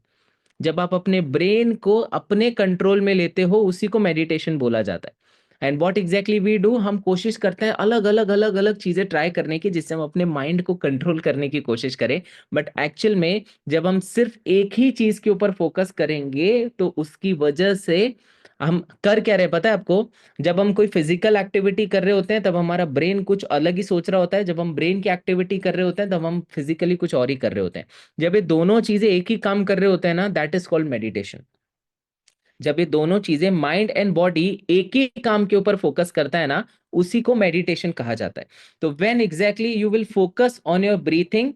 जब आप अपने ब्रेन को अपने कंट्रोल में लेते हो, उसी को मेडिटेशन बोला जाता है। And what exactly we do, हम कोशिश करते हैं अलग अलग अलग अलग चीजें ट्राई करने की, जिससे हम अपने माइंड को कंट्रोल करने की कोशिश करें। बट एक्चुअल में जब हम सिर्फ एक ही चीज के ऊपर फोकस करेंगे, तो उसकी वजह से हम कर क्या रहे हैं पता है आपको? जब हम कोई फिजिकल एक्टिविटी कर रहे होते हैं, तब हमारा ब्रेन कुछ अलग ही सोच रहा होता है। जब हम ब्रेन की एक्टिविटी कर रहे होते हैं, तब हम फिजिकली कुछ और ही कर रहे होते हैं। जब ये दोनों चीजें एक ही काम कर रहे होते हैं ना, दैट इज कॉल्ड मेडिटेशन। जब ये दोनों चीजें, माइंड एंड बॉडी, एक ही काम के ऊपर फोकस करता है ना, उसी को मेडिटेशन कहा जाता है। तो when exactly you will focus on your breathing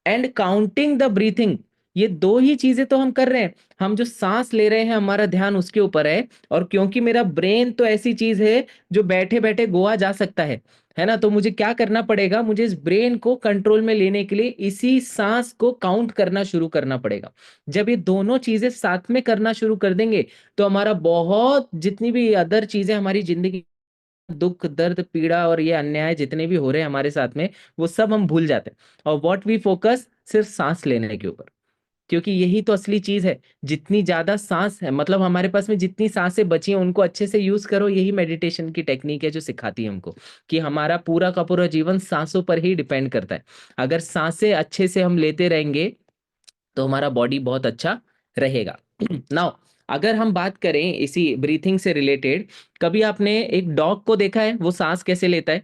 and counting the breathing, ये दो ही चीजें तो हम कर रहे हैं। हम जो सांस ले रहे हैं, हमारा ध्यान उसके ऊपर है। और क्योंकि मेरा ब्रेन तो ऐसी चीज है जो बैठे बैठे गोवा जा सकता है ना, तो मुझे क्या करना पड़ेगा? मुझे इस ब्रेन को कंट्रोल में लेने के लिए इसी सांस को काउंट करना शुरू करना पड़ेगा। जब ये दोनों चीजें साथ में करना शुरू कर देंगे, तो हमारा बहुत, जितनी भी अदर चीजें हमारी जिंदगी, दुख दर्द पीड़ा और ये अन्याय जितने भी हो रहे हैं हमारे साथ में, वो सब हम भूल जाते हैं। और व्हाट वी फोकस, सिर्फ सांस लेने के ऊपर। क्योंकि यही तो असली चीज है। जितनी ज्यादा सांस है, मतलब हमारे पास में जितनी सांसें बची हैं, उनको अच्छे से यूज करो। यही मेडिटेशन की टेक्निक है जो सिखाती है हमको कि हमारा पूरा का पूरा जीवन सांसों पर ही डिपेंड करता है। अगर सांसें अच्छे से हम लेते रहेंगे, तो हमारा बॉडी बहुत अच्छा रहेगा। नाउ, अगर हम बात करें इसी ब्रीथिंग से रिलेटेड, कभी आपने एक डॉग को देखा है वो सांस कैसे लेता है?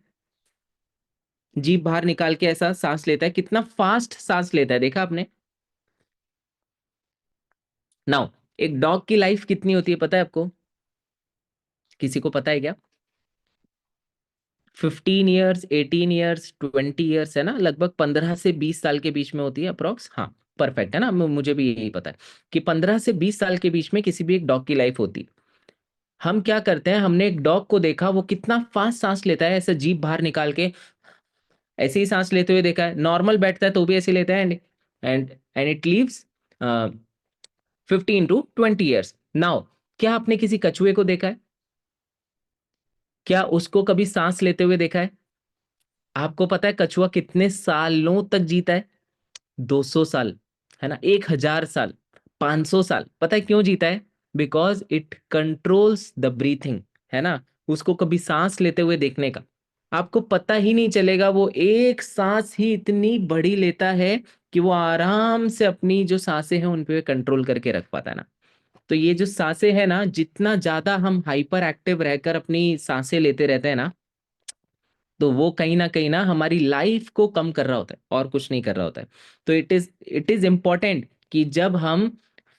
जीभ बाहर निकाल के ऐसा सांस लेता है, कितना फास्ट सांस लेता है, देखा आपने? नाउ, एक डॉग की लाइफ कितनी होती है पता है आपको? किसी को पता है क्या? 15 ईयर्स, 18 ईयर्स, 20 ईयर्स, है ना, लगभग 15 से 20 साल के बीच में होती है अप्रोक्स। हाँ, परफेक्ट है ना, मुझे भी यही पता है कि 15 से 20 साल के बीच में किसी भी एक डॉग की लाइफ होती है। हम क्या करते हैं, हमने एक डॉग को देखा, वो कितना फास्ट सांस लेता है, ऐसे जीभ बाहर निकाल के ऐसे ही सांस लेते हुए देखा है। नॉर्मल बैठता है तो भी ऐसे लेता है। And and it leaves 15 to 20 years. Now, क्या आपने किसी कछुए को देखा है? क्या उसको कभी सांस लेते हुए देखा है? आपको पता है कछुआ कितने सालों तक जीता है? 200 साल, है ना, 1000 साल, 500 साल। पता है क्यों जीता है? Because it controls the breathing, है ना। उसको कभी सांस लेते हुए देखने का आपको पता ही नहीं चलेगा। वो एक सांस ही इतनी बड़ी लेता है कि वो आराम से अपनी जो सांसें हैं उन पे कंट्रोल करके रख पाता है ना। तो ये जो सांसें हैं ना, जितना ज्यादा हम हाइपर एक्टिव रहकर अपनी सांसें लेते रहते हैं ना, तो वो कहीं ना हमारी लाइफ को कम कर रहा होता है, और कुछ नहीं कर रहा होता है। तो इट इज इम्पॉर्टेंट कि जब हम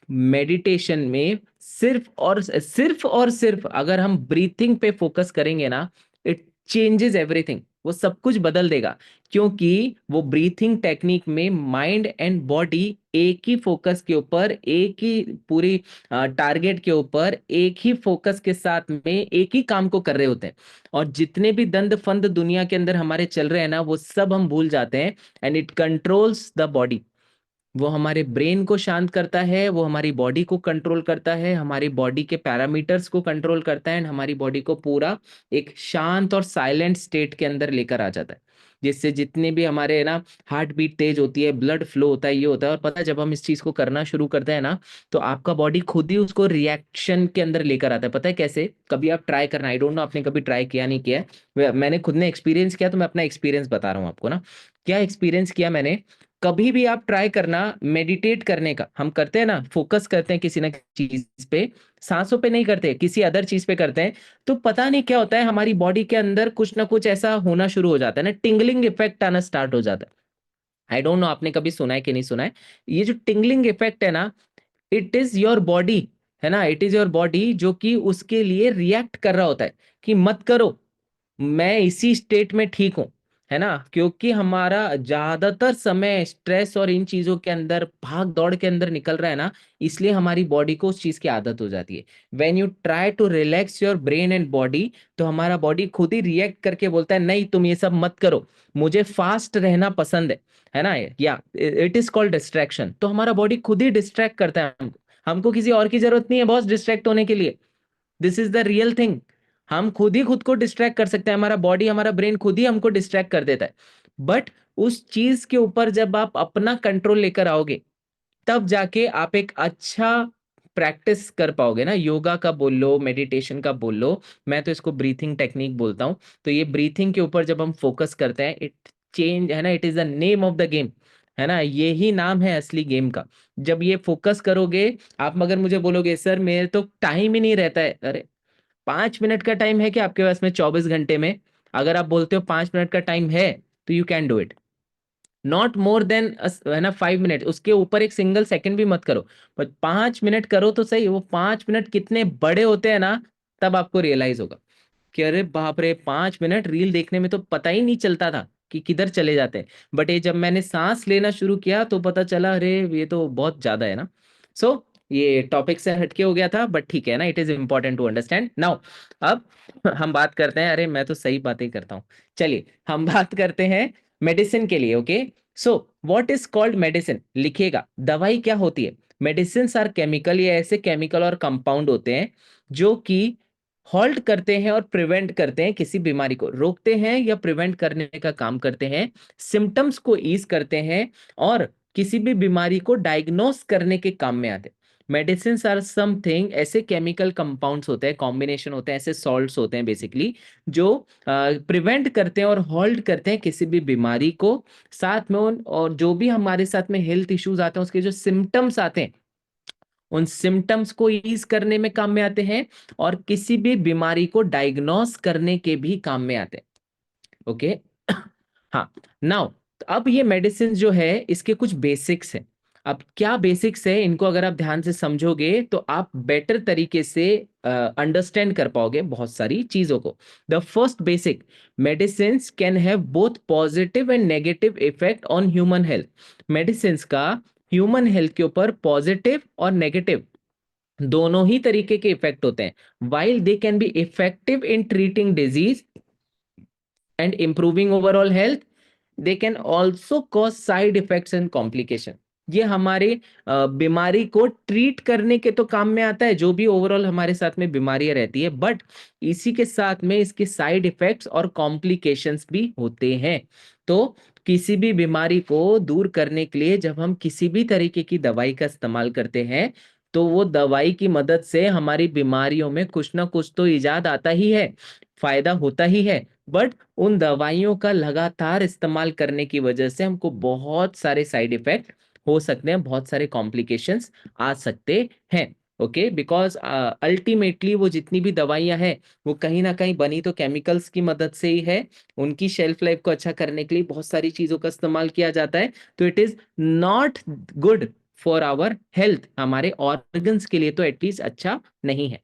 मेडिटेशन में सिर्फ अगर हम ब्रीथिंग पे फोकस करेंगे ना, इट चेंजेस एवरीथिंग, वो सब कुछ बदल देगा। क्योंकि वो ब्रीथिंग टेक्निक में माइंड एंड बॉडी एक ही फोकस के ऊपर, एक ही पूरी टारगेट के ऊपर, एक ही फोकस के साथ में एक ही काम को कर रहे होते हैं। और जितने भी दंड फंद दुनिया के अंदर हमारे चल रहे हैं ना, वो सब हम भूल जाते हैं। And it controls the body. वो हमारे ब्रेन को शांत करता है, वो हमारी बॉडी को कंट्रोल करता है, हमारी बॉडी के पैरामीटर्स को कंट्रोल करता है, एंड हमारी बॉडी को पूरा एक शांत और साइलेंट स्टेट के अंदर लेकर आ जाता है। जिससे जितने भी हमारे ना हार्ट बीट तेज होती है, ब्लड फ्लो होता है, ये होता है। और पता है जब हम इस चीज को करना शुरू करते हैं ना, तो आपका बॉडी खुद ही उसको रिएक्शन के अंदर लेकर आता है। पता है कैसे? कभी आप ट्राई करना, आई डोंट नो आपने कभी ट्राई किया नहीं किया है, मैंने खुद ने एक्सपीरियंस किया, तो मैं अपना एक्सपीरियंस बता रहा हूँ आपको ना। क्या एक्सपीरियंस किया मैंने? कभी भी आप ट्राई करना मेडिटेट करने का, हम करते हैं ना, फोकस करते हैं किसी ना किसी चीज पे, सांसों पे नहीं करते, किसी अदर चीज पे करते हैं। तो पता नहीं क्या होता है, हमारी बॉडी के अंदर कुछ ना कुछ ऐसा होना शुरू हो जाता है ना, टिंगलिंग इफेक्ट आना स्टार्ट हो जाता है। आई डोंट नो आपने कभी सुना है कि नहीं सुना है। ये जो टिंगलिंग इफेक्ट है ना, इट इज योर बॉडी, है ना, इट इज योर बॉडी जो कि उसके लिए रिएक्ट कर रहा होता है कि मत करो, मैं इसी स्टेट में ठीक हूं, है ना। क्योंकि हमारा ज्यादातर समय स्ट्रेस और इन चीजों के अंदर, भाग दौड़ के अंदर निकल रहा है ना, इसलिए हमारी बॉडी को उस चीज की आदत हो जाती है। When you try to relax your brain and body, तो हमारा बॉडी खुद ही रिएक्ट करके बोलता है नहीं तुम ये सब मत करो, मुझे फास्ट रहना पसंद है ना, या इट इज कॉल्ड डिस्ट्रैक्शन। तो हमारा बॉडी खुद ही डिस्ट्रैक्ट करता है हमको, हमको किसी और की जरूरत नहीं है बॉस डिस्ट्रैक्ट होने के लिए। This is the real thing. हम खुद ही खुद को डिस्ट्रैक्ट कर सकते हैं, हमारा बॉडी, हमारा ब्रेन खुद ही हमको डिस्ट्रैक्ट कर देता है। बट उस चीज के ऊपर जब आप अपना कंट्रोल लेकर आओगे, तब जाके आप एक अच्छा प्रैक्टिस कर पाओगे ना। योगा का बोल लो, मेडिटेशन का बोल लो, मैं तो इसको ब्रीथिंग टेक्निक बोलता हूँ। तो ये ब्रीथिंग के ऊपर जब हम फोकस करते हैं, इट चेंज, है ना, it is the name of the game, है ना, ये ही नाम है असली गेम का। जब ये फोकस करोगे, आप मगर मुझे बोलोगे सर मेरे तो टाइम ही नहीं रहता है, अरे 5 मिनट का टाइम है कि आपके पास में 24 घंटे में? अगर आप बोलते हो 5 मिनट का टाइम है, तो you can do it, not more than, है ना, 5 मिनट, उसके ऊपर एक सिंगल सेकंड भी मत करो, पर 5 मिनट करो तो सही। वो 5 मिनट कितने बड़े होते हैं ना, तब आपको रियलाइज होगा कि अरे बाप रे, 5 मिनट रील देखने में तो पता ही नहीं चलता था कि किधर चले जाते हैं। बट ये जब मैंने सांस लेना शुरू किया तो पता चला अरे ये तो बहुत ज्यादा है ना। सो ये टॉपिक से हटके हो गया था, बट ठीक है ना, it is important to understand now. अब हम बात करते हैं, अरे मैं तो सही बातें ही करता हूँ। चलिए हम बात करते हैं मेडिसिन के लिए। Okay, so what is called medicine, लिखिएगा, दवाई क्या होती है। मेडिसिन आर केमिकल, ये ऐसे केमिकल और कंपाउंड होते हैं जो कि हॉल्ट करते हैं और प्रिवेंट करते हैं, किसी बीमारी को रोकते हैं या प्रिवेंट करने का काम करते हैं, सिम्टम्स को ईज करते हैं, और किसी भी बीमारी को डायग्नोस करने के काम में आते हैं। मेडिसिन आर समथिंग, ऐसे केमिकल कंपाउंड्स होते हैं, कॉम्बिनेशन होते हैं, ऐसे सॉल्ट्स होते हैं बेसिकली, जो प्रिवेंट करते हैं और होल्ड करते हैं किसी भी बीमारी को, साथ में उन, और जो भी हमारे साथ में हेल्थ इश्यूज आते हैं उसके जो सिम्टम्स आते हैं, उन सिम्टम्स को ईज करने में काम में आते हैं, और किसी भी बीमारी को डायग्नोस करने के भी काम में आते हैं। ओके हाँ, नाउ अब ये मेडिसिन जो है इसके कुछ बेसिक्स हैं। अब क्या बेसिक्स है, इनको अगर आप ध्यान से समझोगे तो आप बेटर तरीके से अंडरस्टैंड कर पाओगे बहुत सारी चीजों को। The first basic, medicine can have both positive and negative effect on human health. Medicine का ह्यूमन हेल्थ के ऊपर पॉजिटिव और नेगेटिव दोनों ही तरीके के इफेक्ट होते हैं। While they can be effective in treating disease and improving overall health, they can also cause side effects and complication। ये हमारे बीमारी को ट्रीट करने के तो काम में आता है, जो भी ओवरऑल हमारे साथ में बीमारियां रहती है, बट इसी के साथ में इसके साइड इफेक्ट्स और कॉम्प्लिकेशंस भी होते हैं। तो किसी भी बीमारी को दूर करने के लिए जब हम किसी भी तरीके की दवाई का इस्तेमाल करते हैं, तो वो दवाई की मदद से हमारी बीमारियों में कुछ ना कुछ तो इजाद आता ही है, फायदा होता ही है। बट उन दवाइयों का लगातार इस्तेमाल करने की वजह से हमको बहुत सारे साइड इफेक्ट हो सकते हैं, बहुत सारे कॉम्प्लिकेशंस आ सकते हैं। ओके, बिकॉज अल्टीमेटली वो जितनी भी दवाइयां हैं, वो कहीं ना कहीं बनी तो केमिकल्स की मदद से ही है। उनकी शेल्फ लाइफ को अच्छा करने के लिए बहुत सारी चीजों का इस्तेमाल किया जाता है। तो it is not good for our health, हमारे ऑर्गन्स के लिए तो एटलीस्ट अच्छा नहीं है।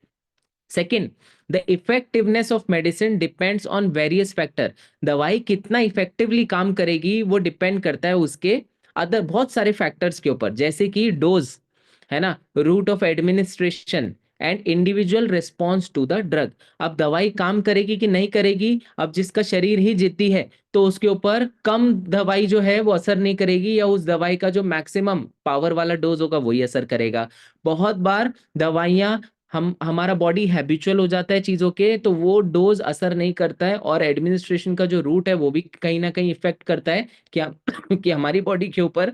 Second, the effectiveness of medicine depends on various factor. दवाई कितना इफेक्टिवली काम करेगी वो डिपेंड करता है उसके अदर बहुत सारे फैक्टर्स के ऊपर, जैसे कि डोज, है ना, route of administration and individual response to the drug. अब दवाई काम करेगी कि नहीं करेगी, अब जिसका शरीर ही जिद्दी है तो उसके ऊपर कम दवाई जो है वो असर नहीं करेगी, या उस दवाई का जो मैक्सिमम पावर वाला डोज होगा वही असर करेगा। बहुत बार दवाइयां, हम हमारा बॉडी हैबिचुअल हो जाता है चीजों के, तो वो डोज असर नहीं करता है, और एडमिनिस्ट्रेशन का जो रूट है वो भी कहीं ना कहीं इफेक्ट करता है क्या कि हमारी बॉडी के ऊपर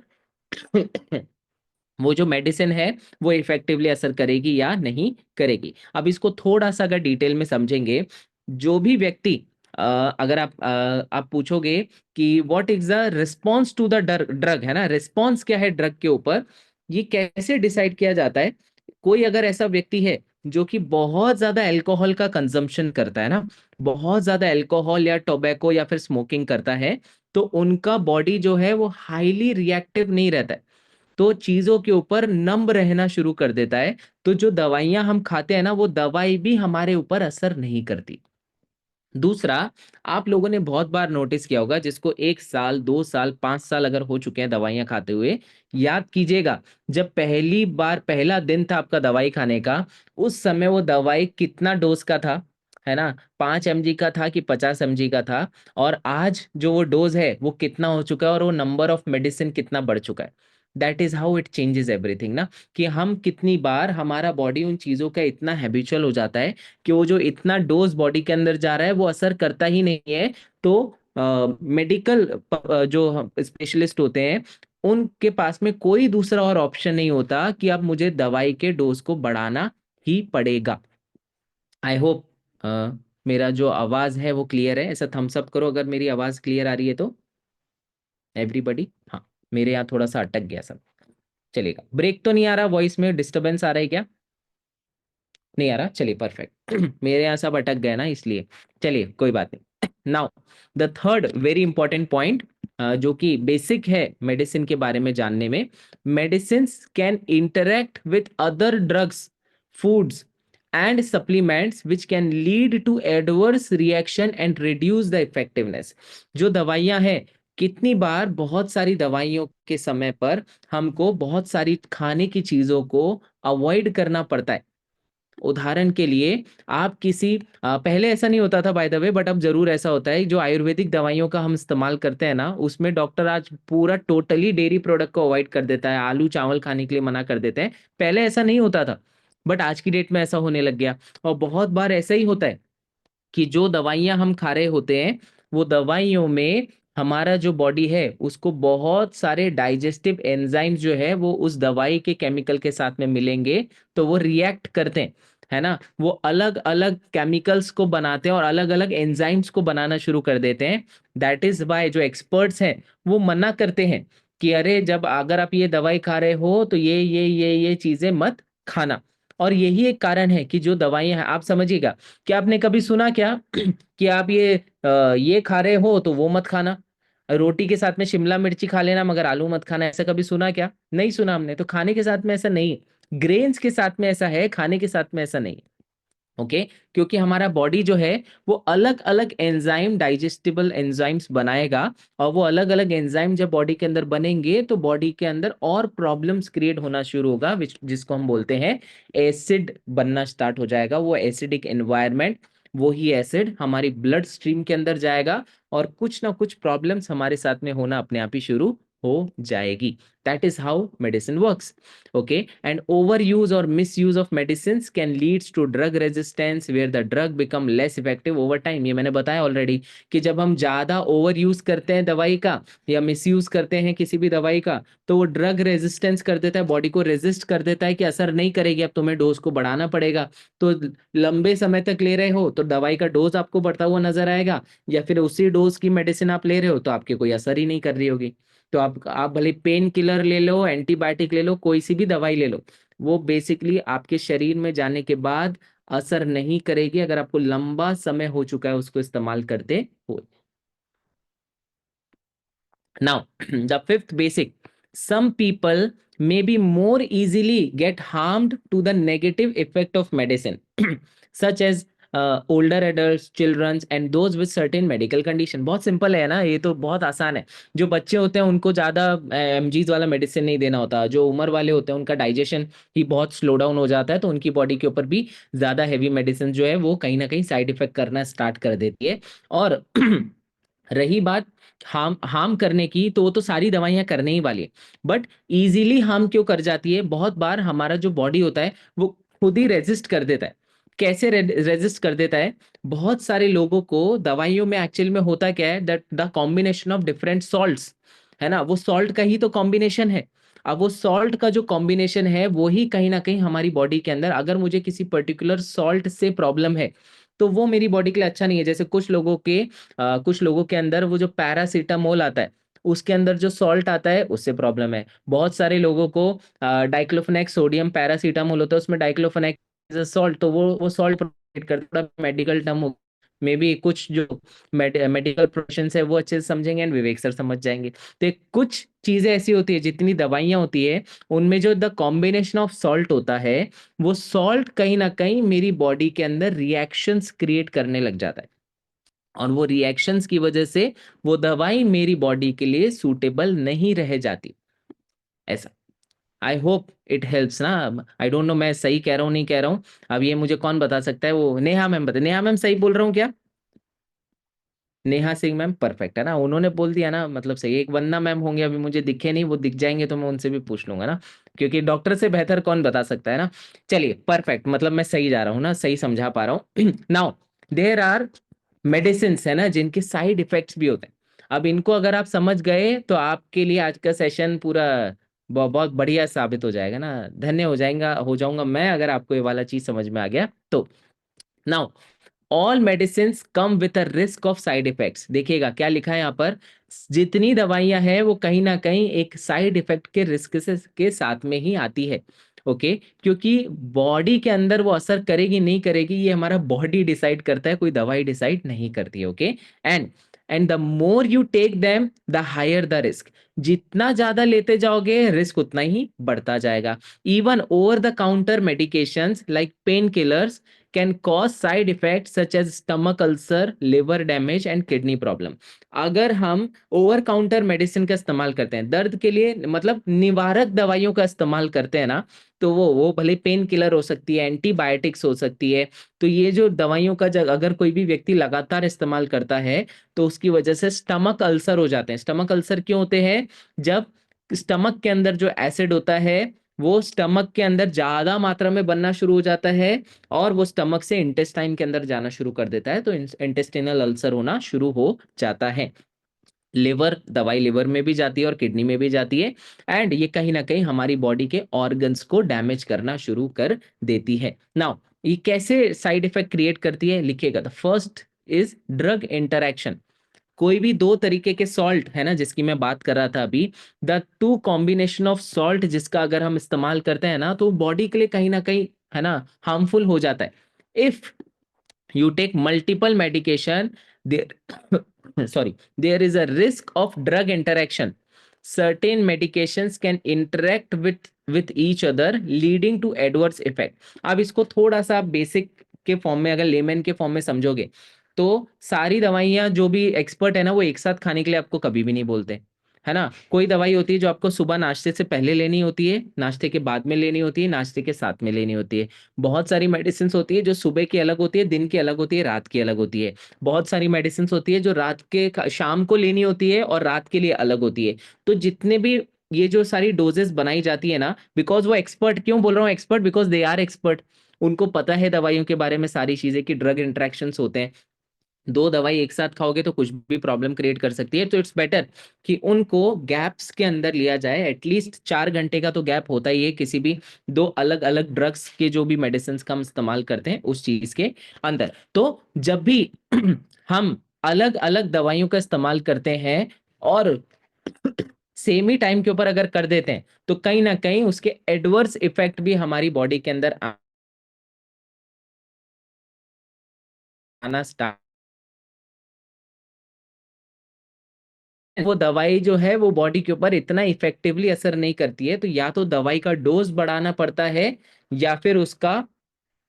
वो जो मेडिसिन है वो इफेक्टिवली असर करेगी या नहीं करेगी। अब इसको थोड़ा सा अगर डिटेल में समझेंगे, जो भी व्यक्ति अगर आप पूछोगे कि what is the response to the drug, है ना, रिस्पॉन्स क्या है ड्रग के ऊपर, ये कैसे डिसाइड किया जाता है। कोई अगर ऐसा व्यक्ति है जो कि बहुत ज्यादा अल्कोहल का कंजम्पशन करता है ना, बहुत ज्यादा अल्कोहल या टोबैको या फिर स्मोकिंग करता है, तो उनका बॉडी जो है वो हाईली रिएक्टिव नहीं रहता है, तो चीजों के ऊपर नम्ब रहना शुरू कर देता है। तो जो दवाइयां हम खाते हैं ना, वो दवाई भी हमारे ऊपर असर नहीं करती। दूसरा, आप लोगों ने बहुत बार नोटिस किया होगा, जिसको 1 साल 2 साल 5 साल अगर हो चुके हैं दवाइयां खाते हुए, याद कीजिएगा, जब पहली बार पहला दिन था आपका दवाई खाने का, उस समय वो दवाई कितना डोज का था, है ना, 5 mg का था कि 50 mg का था, और आज जो वो डोज है वो कितना हो चुका है, और वो नंबर ऑफ मेडिसिन कितना बढ़ चुका है। That is how it changes everything ना, कि हम कितनी बार हमारा बॉडी उन चीजों का इतना हैबिचुअल हो जाता है कि वो जो इतना डोज बॉडी के अंदर जा रहा है वो असर करता ही नहीं है। तो मेडिकल जो स्पेशलिस्ट होते हैं, उनके पास में कोई दूसरा और ऑप्शन नहीं होता कि अब मुझे दवाई के डोज को बढ़ाना ही पड़ेगा। आई होप मेरा जो आवाज है वो क्लियर है। ऐसा थम्स अप करो अगर मेरी आवाज क्लियर आ रही है तो, एवरीबॉडी। हाँ, मेरे यहाँ थोड़ा सा अटक गया सब। चलेगा, ब्रेक तो नहीं आ रहा, वॉइस में डिस्टरबेंस आ रहा है क्या? नहीं आ रहा, चलिए परफेक्ट। मेरे यहाँ सब अटक गए ना, इसलिए चलिए कोई बात नहीं। Now the third very important point, जो कि बेसिक है मेडिसिन के बारे में जानने में, medicine can interact with other drugs, foods and supplements which can lead to adverse reaction and reduce the effectiveness. जो दवाइयां हैं, कितनी बार बहुत सारी दवाइयों के समय पर हमको बहुत सारी खाने की चीजों को अवॉइड करना पड़ता है। उदाहरण के लिए, आप किसी पहले ऐसा नहीं होता था बाय द वे, बट अब जरूर ऐसा होता है, जो आयुर्वेदिक दवाइयों का हम इस्तेमाल करते हैं ना, उसमें डॉक्टर आज पूरा टोटली डेयरी प्रोडक्ट को अवॉइड कर देता है, आलू चावल खाने के लिए मना कर देते हैं। पहले ऐसा नहीं होता था, बट आज की डेट में ऐसा होने लग गया। और बहुत बार ऐसा ही होता है कि जो दवाइयां हम खा रहे होते हैं, वो दवाइयों में हमारा जो बॉडी है उसको बहुत सारे डाइजेस्टिव एंजाइम्स जो है वो उस दवाई के केमिकल के साथ में मिलेंगे, तो वो रिएक्ट करते हैं, है ना, वो अलग अलग केमिकल्स को बनाते हैं और अलग अलग एंजाइम्स को बनाना शुरू कर देते हैं। दैट इज वाई जो एक्सपर्ट्स हैं वो मना करते हैं कि अरे, जब अगर आप ये दवाई खा रहे हो तो ये चीजें मत खाना। और यही एक कारण है कि जो दवाइयां हैं, आप समझिएगा, क्या आपने कभी सुना क्या कि आप ये खा रहे हो तो वो मत खाना, रोटी के साथ में शिमला मिर्ची खा लेना मगर आलू मत खाना, ऐसा कभी सुना क्या? नहीं सुना हमने। तो खाने के साथ में ऐसा नहीं है, ग्रेन्स के साथ में ऐसा है, खाने के साथ में ऐसा नहीं है। ओके, क्योंकि हमारा बॉडी जो है वो अलग अलग एंजाइम, डाइजेस्टिबल एंजाइम्स बनाएगा, और वो अलग अलग एंजाइम जब बॉडी के अंदर बनेंगे तो बॉडी के अंदर और प्रॉब्लम्स क्रिएट होना शुरू होगा, जिसको हम बोलते हैं एसिड बनना स्टार्ट हो जाएगा। वो एसिडिक एनवायरनमेंट, वो ही एसिड हमारी ब्लड स्ट्रीम के अंदर जाएगा, और कुछ ना कुछ प्रॉब्लम्स हमारे साथ में होना अपने आप ही शुरू हो जाएगी। That is how medicine works. Okay, and overuse or misuse of medicines can leads to drug resistance where the drug become less effective over time। ये मैंने बताया ऑलरेडी कि जब हम ज्यादा ओवर यूज करते हैं दवाई का या मिसयूज करते हैं किसी भी दवाई का, तो वो ड्रग रेजिस्टेंस कर देता है, बॉडी को रेजिस्ट कर देता है कि असर नहीं करेगी, अब तुम्हें डोज को बढ़ाना पड़ेगा। तो लंबे समय तक ले रहे हो तो दवाई का डोज आपको बढ़ता हुआ नजर आएगा, या फिर उसी डोज की मेडिसिन आप ले रहे हो तो आपके कोई असर ही नहीं कर रही होगी। तो आप भले पेन किलर ले लो, एंटीबायोटिक ले लो, कोई सी भी दवाई ले लो, वो बेसिकली आपके शरीर में जाने के बाद असर नहीं करेगी अगर आपको लंबा समय हो चुका है उसको इस्तेमाल करते हुए। Now, the fifth basic, some people may be more easily get harmed to the negative effect of medicine, such as older adults, children and those with certain medical condition। बहुत सिंपल है ना, ये तो बहुत आसान है। जो बच्चे होते हैं उनको ज्यादा एमजीज वाला मेडिसिन नहीं देना होता, जो उम्र वाले होते हैं उनका डाइजेशन ही बहुत स्लो डाउन हो जाता है, तो उनकी बॉडी के ऊपर भी ज्यादा हैवी मेडिसिन जो है वो कहीं ना कहीं साइड इफेक्ट करना स्टार्ट कर देती है। और रही बात हार्म करने की, तो वो तो सारी दवाइयां करने ही वाली है, बट इजीली हार्म क्यों कर जाती है? बहुत बार हमारा जो बॉडी होता है वो खुद ही रेजिस्ट कर देता है। कैसे रेजिस्ट कर देता है? बहुत सारे लोगों को दवाइयों में एक्चुअल में होता क्या है, that the combination of different salts, है ना, वो सॉल्ट का ही तो कॉम्बिनेशन है। अब वो सॉल्ट का जो कॉम्बिनेशन है वो ही कहीं ना कहीं हमारी बॉडी के अंदर, अगर मुझे किसी पर्टिकुलर सॉल्ट से प्रॉब्लम है तो वो मेरी बॉडी के लिए अच्छा नहीं है। जैसे कुछ लोगों के अंदर वो जो पैरासीटामोल आता है उसके अंदर जो सॉल्ट आता है उससे प्रॉब्लम है। बहुत सारे लोगों को डाइक्लोफेनेक सोडियम पैरासीटामोल होता है, उसमें डाइक्लोफेनेक सॉल्ट, तो वो सॉल्ट प्रोवाइड करता है। मेडिकल टर्म हो, मे बी कुछ जो मेडिकल प्रोफेशन है वो अच्छे से समझेंगे एंड विवेक सर समझ जाएंगे। तो कुछ चीजें ऐसी होती है, जितनी दवाइयां होती है उनमें जो द कॉम्बिनेशन ऑफ सॉल्ट होता है, वो सॉल्ट कहीं ना कहीं मेरी बॉडी के अंदर रिएक्शंस क्रिएट करने लग जाता है, और वो रिएक्शंस की वजह से वो दवाई मेरी बॉडी के लिए सूटेबल नहीं रह जाती। ऐसा, आई होप इट हेल्प्स ना। आई डोंट नो मैं सही कह रहा हूँ नहीं कह रहा हूँ, अब ये मुझे कौन बता सकता है? वो नेहा मैम बता, नेहा मैम सही बोल रहा हूँ क्या? नेहा सिंह मैम परफेक्ट है ना, उन्होंने बोल दिया ना, मतलब सही। एक वंदना मैम होंगे, अभी मुझे दिखे नहीं, वो दिख जाएंगे तो मैं उनसे भी पूछ लूंगा ना, क्योंकि डॉक्टर से बेहतर कौन बता सकता है ना। चलिए परफेक्ट, मतलब मैं सही जा रहा हूँ ना, सही समझा पा रहा हूँ। नाउ देयर आर मेडिसिन है ना जिनके साइड इफेक्ट्स भी होते हैं। अब इनको अगर आप समझ गए तो आपके लिए आज का सेशन पूरा बहुत बढ़िया साबित हो जाएगा ना, धन्य हो जाऊंगा मैं, अगर आपको ये वाला चीज समझ में आ गया तो। Now all medicine come with a risk of side effects. देखिएगा क्या लिखा है यहाँ पर, जितनी दवाइयां हैं वो कहीं ना कहीं एक साइड इफेक्ट के रिस्क से के साथ में ही आती है। ओके, क्योंकि बॉडी के अंदर वो असर करेगी नहीं करेगी ये हमारा बॉडी डिसाइड करता है, कोई दवाई डिसाइड नहीं करती है। Okay, and the more you take them the higher the risk. जितना ज्यादा लेते जाओगे रिस्क उतना ही बढ़ता जाएगा। Even over the counter medications like pain killers can cause side effects such as stomach ulcer, liver damage and kidney problem। अगर हम ओवर काउंटर मेडिसिन का इस्तेमाल करते हैं दर्द के लिए, मतलब निवारक दवाइयों का इस्तेमाल करते हैं ना, तो वो भले पेन किलर हो सकती है, एंटीबायोटिक्स हो सकती है, तो ये जो दवाइयों का जब अगर कोई भी व्यक्ति लगातार इस्तेमाल करता है तो उसकी वजह से स्टमक अल्सर हो जाते हैं। स्टमक अल्सर क्यों होते हैं? जब स्टमक के अंदर जो एसिड होता है वो स्टमक के अंदर ज्यादा मात्रा में बनना शुरू हो जाता है, और वो स्टमक से इंटेस्टाइन के अंदर जाना शुरू कर देता है, तो इंटेस्टिनल अल्सर होना शुरू हो जाता है। लिवर, दवाई लिवर में भी जाती है और किडनी में भी जाती है, एंड ये कहीं ना कहीं हमारी बॉडी के ऑर्गन्स को डैमेज करना शुरू कर देती है। नाउ ये कैसे साइड इफेक्ट क्रिएट करती है, लिखिएगा। The first is drug interaction. कोई भी दो तरीके के सॉल्ट है ना जिसकी मैं बात कर रहा था अभी, the two combination of salt जिसका अगर हम इस्तेमाल करते हैं ना तो बॉडी के लिए कहीं ना कहीं है ना हार्मफुल हो जाता है। If you take multiple medication, there sorry, there is a risk of drug interaction। certain medications can interact with each other leading to adverse effect। अब इसको थोड़ा सा बेसिक के फॉर्म में, अगर लेमन के फॉर्म में समझोगे, तो सारी दवाइयां जो भी एक्सपर्ट है ना वो एक साथ खाने के लिए आपको कभी भी नहीं बोलते, है ना। कोई दवाई होती है जो आपको सुबह नाश्ते से पहले लेनी होती है, नाश्ते के बाद में लेनी होती है, नाश्ते के साथ में लेनी होती है। बहुत सारी मेडिसिन होती है जो सुबह की अलग होती है, दिन की अलग होती है, रात की अलग होती है। बहुत सारी मेडिसिन होती है जो रात के शाम को लेनी होती है और रात के लिए अलग होती है। तो जितने भी ये जो सारी डोजेस बनाई जाती है ना, बिकॉज वो एक्सपर्ट, क्यों बोल रहा हूँ expert, because they are expert, उनको पता है दवाइयों के बारे में सारी चीजें कि ड्रग इंटरेक्शंस होते हैं। दो दवाई एक साथ खाओगे तो कुछ भी प्रॉब्लम क्रिएट कर सकती है, तो इट्स बेटर कि उनको गैप्स के अंदर लिया जाए। एटलीस्ट 4 घंटे का तो गैप होता ही है किसी भी दो अलग अलग ड्रग्स के जो भी मेडिसिन का हम इस्तेमाल करते हैं उस चीज के अंदर। तो जब भी हम अलग अलग दवाइयों का इस्तेमाल करते हैं और सेम ही टाइम के ऊपर अगर कर देते हैं तो कहीं ना कहीं उसके एडवर्स इफेक्ट भी हमारी बॉडी के अंदर आना स्टार्ट। वो दवाई जो है वो बॉडी के ऊपर इतना इफेक्टिवली असर नहीं करती है, तो या तो दवाई का डोज बढ़ाना पड़ता है, या फिर उसका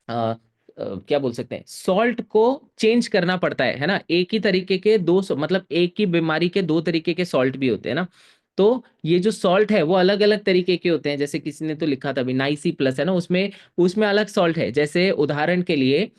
क्या बोल सकते हैं, सॉल्ट को चेंज करना पड़ता है ना। एक ही तरीके के मतलब एक ही बीमारी के दो तरीके के सॉल्ट भी होते हैं ना, तो ये जो सॉल्ट है वो अलग अलग तरीके के होते हैं। जैसे किसी ने तो लिखा था अभी नाइसी प्लस है ना, उसमें उसमें अलग सॉल्ट है। जैसे उदाहरण के लिए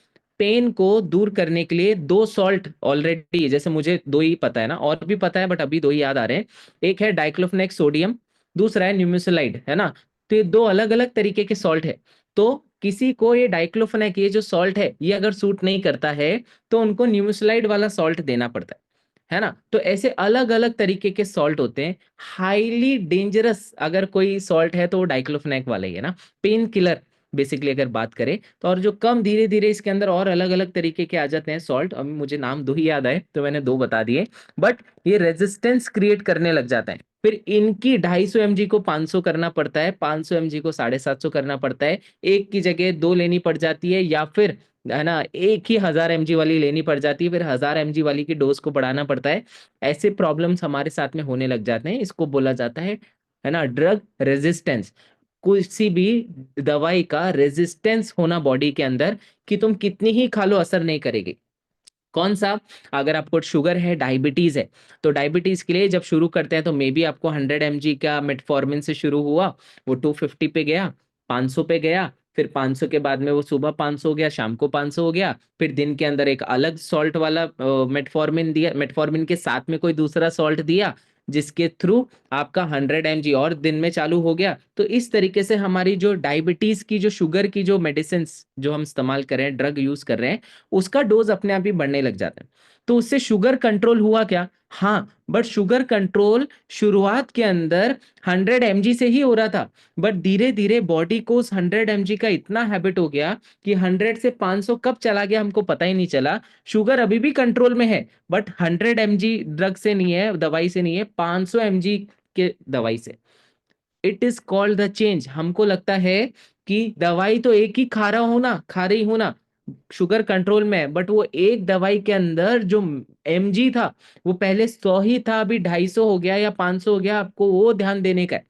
पेन को दूर करने के लिए दो सॉल्ट ऑलरेडी, जैसे मुझे दो ही पता है ना, और भी पता है बट अभी दो ही याद आ रहे हैं। एक है डाइक्लोफेनेक सोडियम, दूसरा है न्यूमेसोलाइड, है ना। तो ये दो अलग अलग तरीके के सॉल्ट है। तो किसी को ये डाइक्लोफेनेक, ये जो सॉल्ट है ये अगर सूट नहीं करता है तो उनको न्यूमेसोलाइड वाला सॉल्ट देना पड़ता है ना। तो ऐसे अलग अलग तरीके के सॉल्ट होते हैं। हाईली डेंजरस अगर कोई सॉल्ट है तो वो डाइक्लोफेनेक वाला ही है ना, पेन किलर बेसिकली अगर बात करें तो। और जो कम धीरे धीरे इसके अंदर और अलग अलग तरीके के आ जाते हैं सॉल्ट, अभी मुझे नाम दो ही याद आए तो मैंने दो बता दिए, बट ये रेजिस्टेंस क्रिएट करने लग जाता है। फिर इनकी 250 mg को 500 करना पड़ता है, 500 mg को 750 करना पड़ता है, एक की जगह दो लेनी पड़ जाती है, या फिर है ना एक ही 1000 mg वाली लेनी पड़ जाती है, फिर 1000 mg वाली की डोज को बढ़ाना पड़ता है। ऐसे प्रॉब्लम्स हमारे साथ में होने लग जाते हैं, इसको बोला जाता है ना ड्रग रेजिस्टेंस। किसी भी दवाई का रेजिस्टेंस होना बॉडी के अंदर, कि तुम कितनी ही खा लो असर नहीं करेगी। कौन सा? अगर आपको शुगर है, डायबिटीज है, तो डायबिटीज के लिए जब शुरू करते हैं तो मे बी आपको 100 mg का मेटफॉर्मिन से शुरू हुआ, वो 250 पे गया, 500 पे गया, फिर 500 के बाद में वो सुबह 500 हो गया, शाम को 500 हो गया, फिर दिन के अंदर एक अलग सॉल्ट वाला मेटफॉर्मिन दिया, मेटफॉर्मिन के साथ में कोई दूसरा सॉल्ट दिया, जिसके थ्रू आपका 100 mg और दिन में चालू हो गया। तो इस तरीके से हमारी जो डायबिटीज की, जो शुगर की जो मेडिसिन जो हम इस्तेमाल कर रहे हैं, ड्रग यूज कर रहे हैं, उसका डोज अपने आप ही बढ़ने लग जाता है। तो उससे शुगर कंट्रोल हुआ क्या? हाँ, बट शुगर कंट्रोल शुरुआत के अंदर 100 mg से ही हो रहा था, बट धीरे धीरे बॉडी को उस 100 mg का इतना हैबिट हो गया कि 100 से 500 कब चला गया हमको पता ही नहीं चला। शुगर अभी भी कंट्रोल में है, बट 100 mg ड्रग से नहीं है, दवाई से नहीं है, 500 mg के दवाई से। It is called the change. हमको लगता है कि दवाई तो एक ही खा रही हूं ना, शुगर कंट्रोल में है, बट वो एक दवाई के अंदर जो mg था, वो पहले 100 ही था, अभी 250 हो गया या 500 हो गया, आपको वो ध्यान देने का है।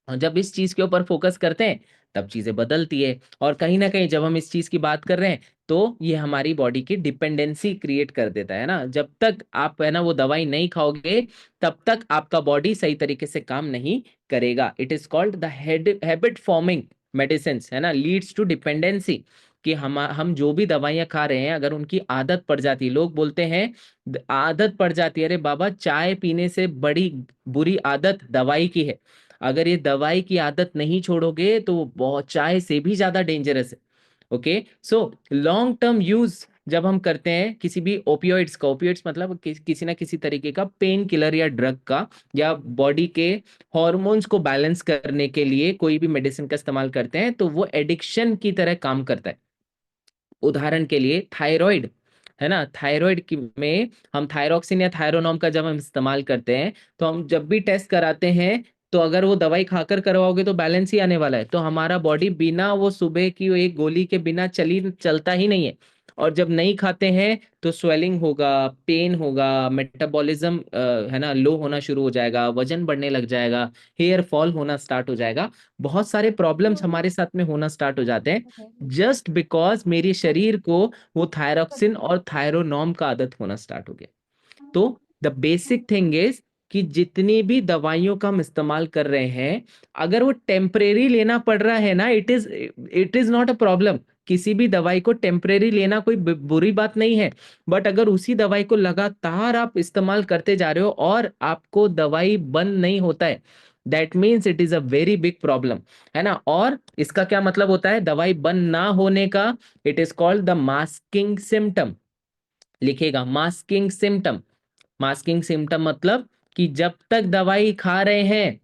और जब इस चीज के ऊपर फोकस करते हैं, तब चीजें बदलती है। और कहीं ना कहीं जब हम इस चीज की बात कर रहे हैं, तो ये हमारी बॉडी की डिपेंडेंसी क्रिएट कर देता है ना। जब तक आप है ना वो दवाई नहीं खाओगे, तब तक आपका बॉडी सही तरीके से काम नहीं करेगा। It is called the habit forming medicine, है ना, लीड्स टू डिपेंडेंसी। कि हम जो भी दवाइयां खा रहे हैं, अगर उनकी आदत पड़ जाती है, लोग बोलते हैं आदत पड़ जाती है, अरे बाबा चाय पीने से बड़ी बुरी आदत दवाई की है। अगर ये दवाई की आदत नहीं छोड़ोगे तो वो बहुत चाय से भी ज्यादा डेंजरस है। Okay, so long term use जब हम करते हैं किसी भी ओपियोइड्स का, ओपियोइड्स मतलब किसी ना किसी तरीके का पेन किलर या ड्रग का, या बॉडी के हॉर्मोन्स को बैलेंस करने के लिए कोई भी मेडिसिन का इस्तेमाल करते हैं, तो वो एडिक्शन की तरह काम करता है। उदाहरण के लिए थायराइड, है ना, थायराइड की में हम थायरोक्सिन या थायरोनॉम का जब हम इस्तेमाल करते हैं, तो हम जब भी टेस्ट कराते हैं, तो अगर वो दवाई खाकर करवाओगे तो बैलेंस ही आने वाला है। तो हमारा बॉडी बिना वो सुबह की वो एक गोली के बिना चलता ही नहीं है। और जब नहीं खाते हैं तो स्वेलिंग होगा, पेन होगा, मेटाबॉलिज्म है ना लो होना शुरू हो जाएगा, वजन बढ़ने लग जाएगा, हेयर फॉल होना स्टार्ट हो जाएगा, बहुत सारे प्रॉब्लम्स हमारे साथ में होना स्टार्ट हो जाते हैं, जस्ट बिकॉज मेरे शरीर को वो थायरोक्सिन और थायरोनॉम का आदत होना स्टार्ट हो गया। तो द बेसिक थिंग इज कि जितनी भी दवाइयों का हम इस्तेमाल कर रहे हैं, अगर वो टेम्परेरी लेना पड़ रहा है ना, it is not a problem. किसी भी दवाई को टेम्परेरी लेना कोई बुरी बात नहीं है। बट अगर उसी दवाई को लगातार आप इस्तेमाल करते जा रहे हो और आपको दवाई बंद नहीं होता है, that means it is a very big problem, है ना। और इसका क्या मतलब होता है दवाई बंद ना होने का? It is called the masking symptom. लिखेगा मास्किंग सिम्टम। मास्किंग सिम्टम मतलब कि जब तक दवाई खा रहे हैं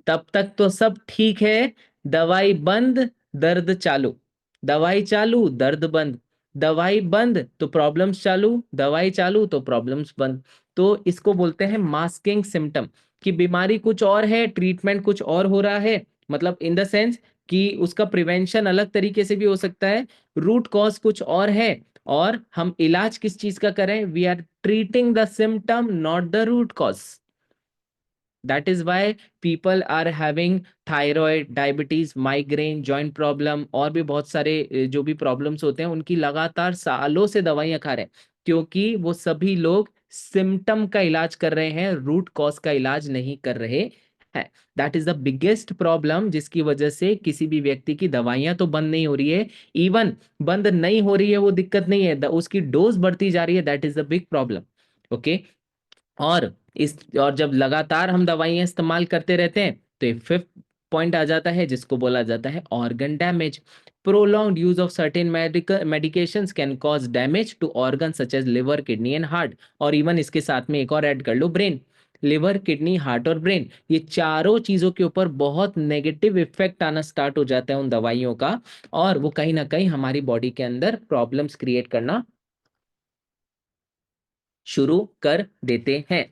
तब तक तो सब ठीक है, दवाई बंद दर्द चालू, दवाई चालू दर्द बंद, दवाई बंद तो प्रॉब्लम्स चालू, दवाई चालू तो प्रॉब्लम्स बंद। तो इसको बोलते हैं मास्किंग सिम्टम, कि बीमारी कुछ और है, ट्रीटमेंट कुछ और हो रहा है, मतलब इन द सेंस कि उसका प्रिवेंशन अलग तरीके से भी हो सकता है, रूट कॉज कुछ और है, और हम इलाज किस चीज का करें? We are treating the symptom not the root cause. That is why people are having thyroid, diabetes, migraine, joint problem, और भी बहुत सारे जो भी प्रॉब्लम्स होते हैं, उनकी लगातार सालों से दवाइयां खा रहे हैं, क्योंकि वो सभी लोग सिम्टम का इलाज कर रहे हैं, रूट कॉज का इलाज नहीं कर रहे हैं। That is the biggest problem, जिसकी वजह से किसी भी व्यक्ति की दवाइयां तो बंद नहीं हो रही है, इवन बंद नहीं हो रही है वो दिक्कत नहीं है, उसकी डोज बढ़ती जा रही है, that is the big problem. Okay, और जब लगातार हम दवाइयां इस्तेमाल करते रहते हैं, तो एक फिफ्थ पॉइंट आ जाता है, जिसको बोला जाता है organ damage. Prolonged use of certain medical medications can cause damage to organ such as liver, kidney and heart. और इवन इसके साथ में एक और ऐड कर लो, ब्रेन। लिवर, किडनी, हार्ट और ब्रेन, ये चारों चीजों के ऊपर बहुत नेगेटिव इफेक्ट आना स्टार्ट हो जाता है उन दवाइयों का, और वो कहीं ना कहीं हमारी बॉडी के अंदर प्रॉब्लम्स क्रिएट करना शुरू कर देते हैं।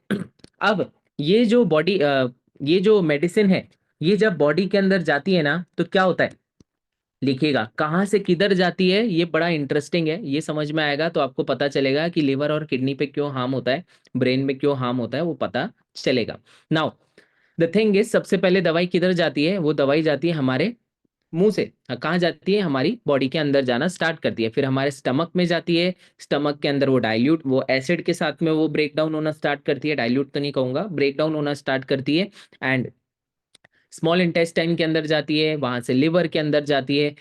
अब ये जो बॉडी ये जो मेडिसिन है, ये जब बॉडी के अंदर जाती है ना तो क्या होता है, लिखिएगा कहाँ से किधर जाती है, ये बड़ा इंटरेस्टिंग है। ये समझ में आएगा तो आपको पता चलेगा कि लिवर और किडनी पे क्यों हार्म होता है, ब्रेन में क्यों हार्म होता है, वो पता चलेगा। नाउ द थिंग इज, सबसे पहले दवाई किधर जाती है, वो दवाई जाती है हमारे मुंह से। कहाँ जाती है, हमारी बॉडी के अंदर जाना स्टार्ट करती है, फिर हमारे स्टमक में जाती है। स्टमक के अंदर वो डाइल्यूट, वो एसिड के साथ में वो ब्रेक डाउन होना स्टार्ट करती है, डाइल्यूट तो नहीं कहूंगा, ब्रेक डाउन होना स्टार्ट करती है। एंड स्मॉल इंटेस्टाइन के अंदर जाती है, वहां से लिवर के अंदर जाती है।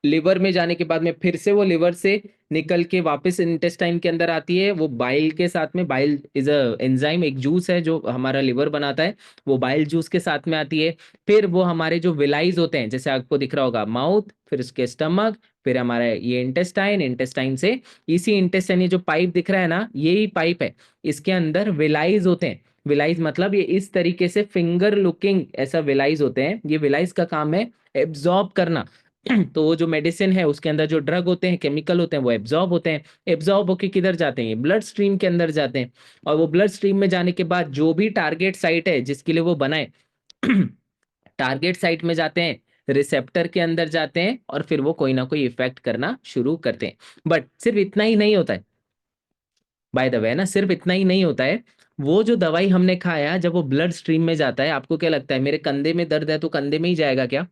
लिवर में जाने के बाद में फिर से वो लिवर से निकल के वापस इंटेस्टाइन के अंदर आती है, वो बाइल के साथ में, बाइल इज अ एंजाइम, एक जूस है जो हमारा लिवर बनाता है, वो बाइल जूस के साथ में आती है। फिर वो हमारे जो विलाइज होते हैं, जैसे आपको दिख रहा होगा माउथ, फिर उसके स्टमक, फिर हमारा ये इंटेस्टाइन, इंटेस्टाइन से इसी इंटेस्टाइन, ये जो पाइप दिख रहा है ना, यही पाइप है, इसके अंदर विलाइज होते हैं। विलाइज मतलब ये इस तरीके से फिंगर लुकिंग ऐसा विलाइज होते हैं, ये विलाइज का काम है एब्जॉर्ब करना। तो वो जो मेडिसिन है उसके अंदर जो ड्रग होते हैं, केमिकल होते हैं, वो एब्जॉर्ब होते हैं। एब्जॉर्ब होके किधर जाते हैं, ब्लड स्ट्रीम के अंदर जाते हैं। और वो ब्लड स्ट्रीम में जाने के बाद जो भी टारगेट साइट है जिसके लिए वो बनाए, टारगेट साइट में जाते हैं, रिसेप्टर के अंदर जाते हैं, और फिर वो कोई ना कोई इफेक्ट करना शुरू करते हैं। बट सिर्फ इतना ही नहीं होता है, बाय द वे ना, सिर्फ इतना ही नहीं होता है। वो जो दवाई हमने खाया, जब वो ब्लड स्ट्रीम में जाता है, आपको क्या लगता है, मेरे कंधे में दर्द है तो कंधे में ही जाएगा क्या,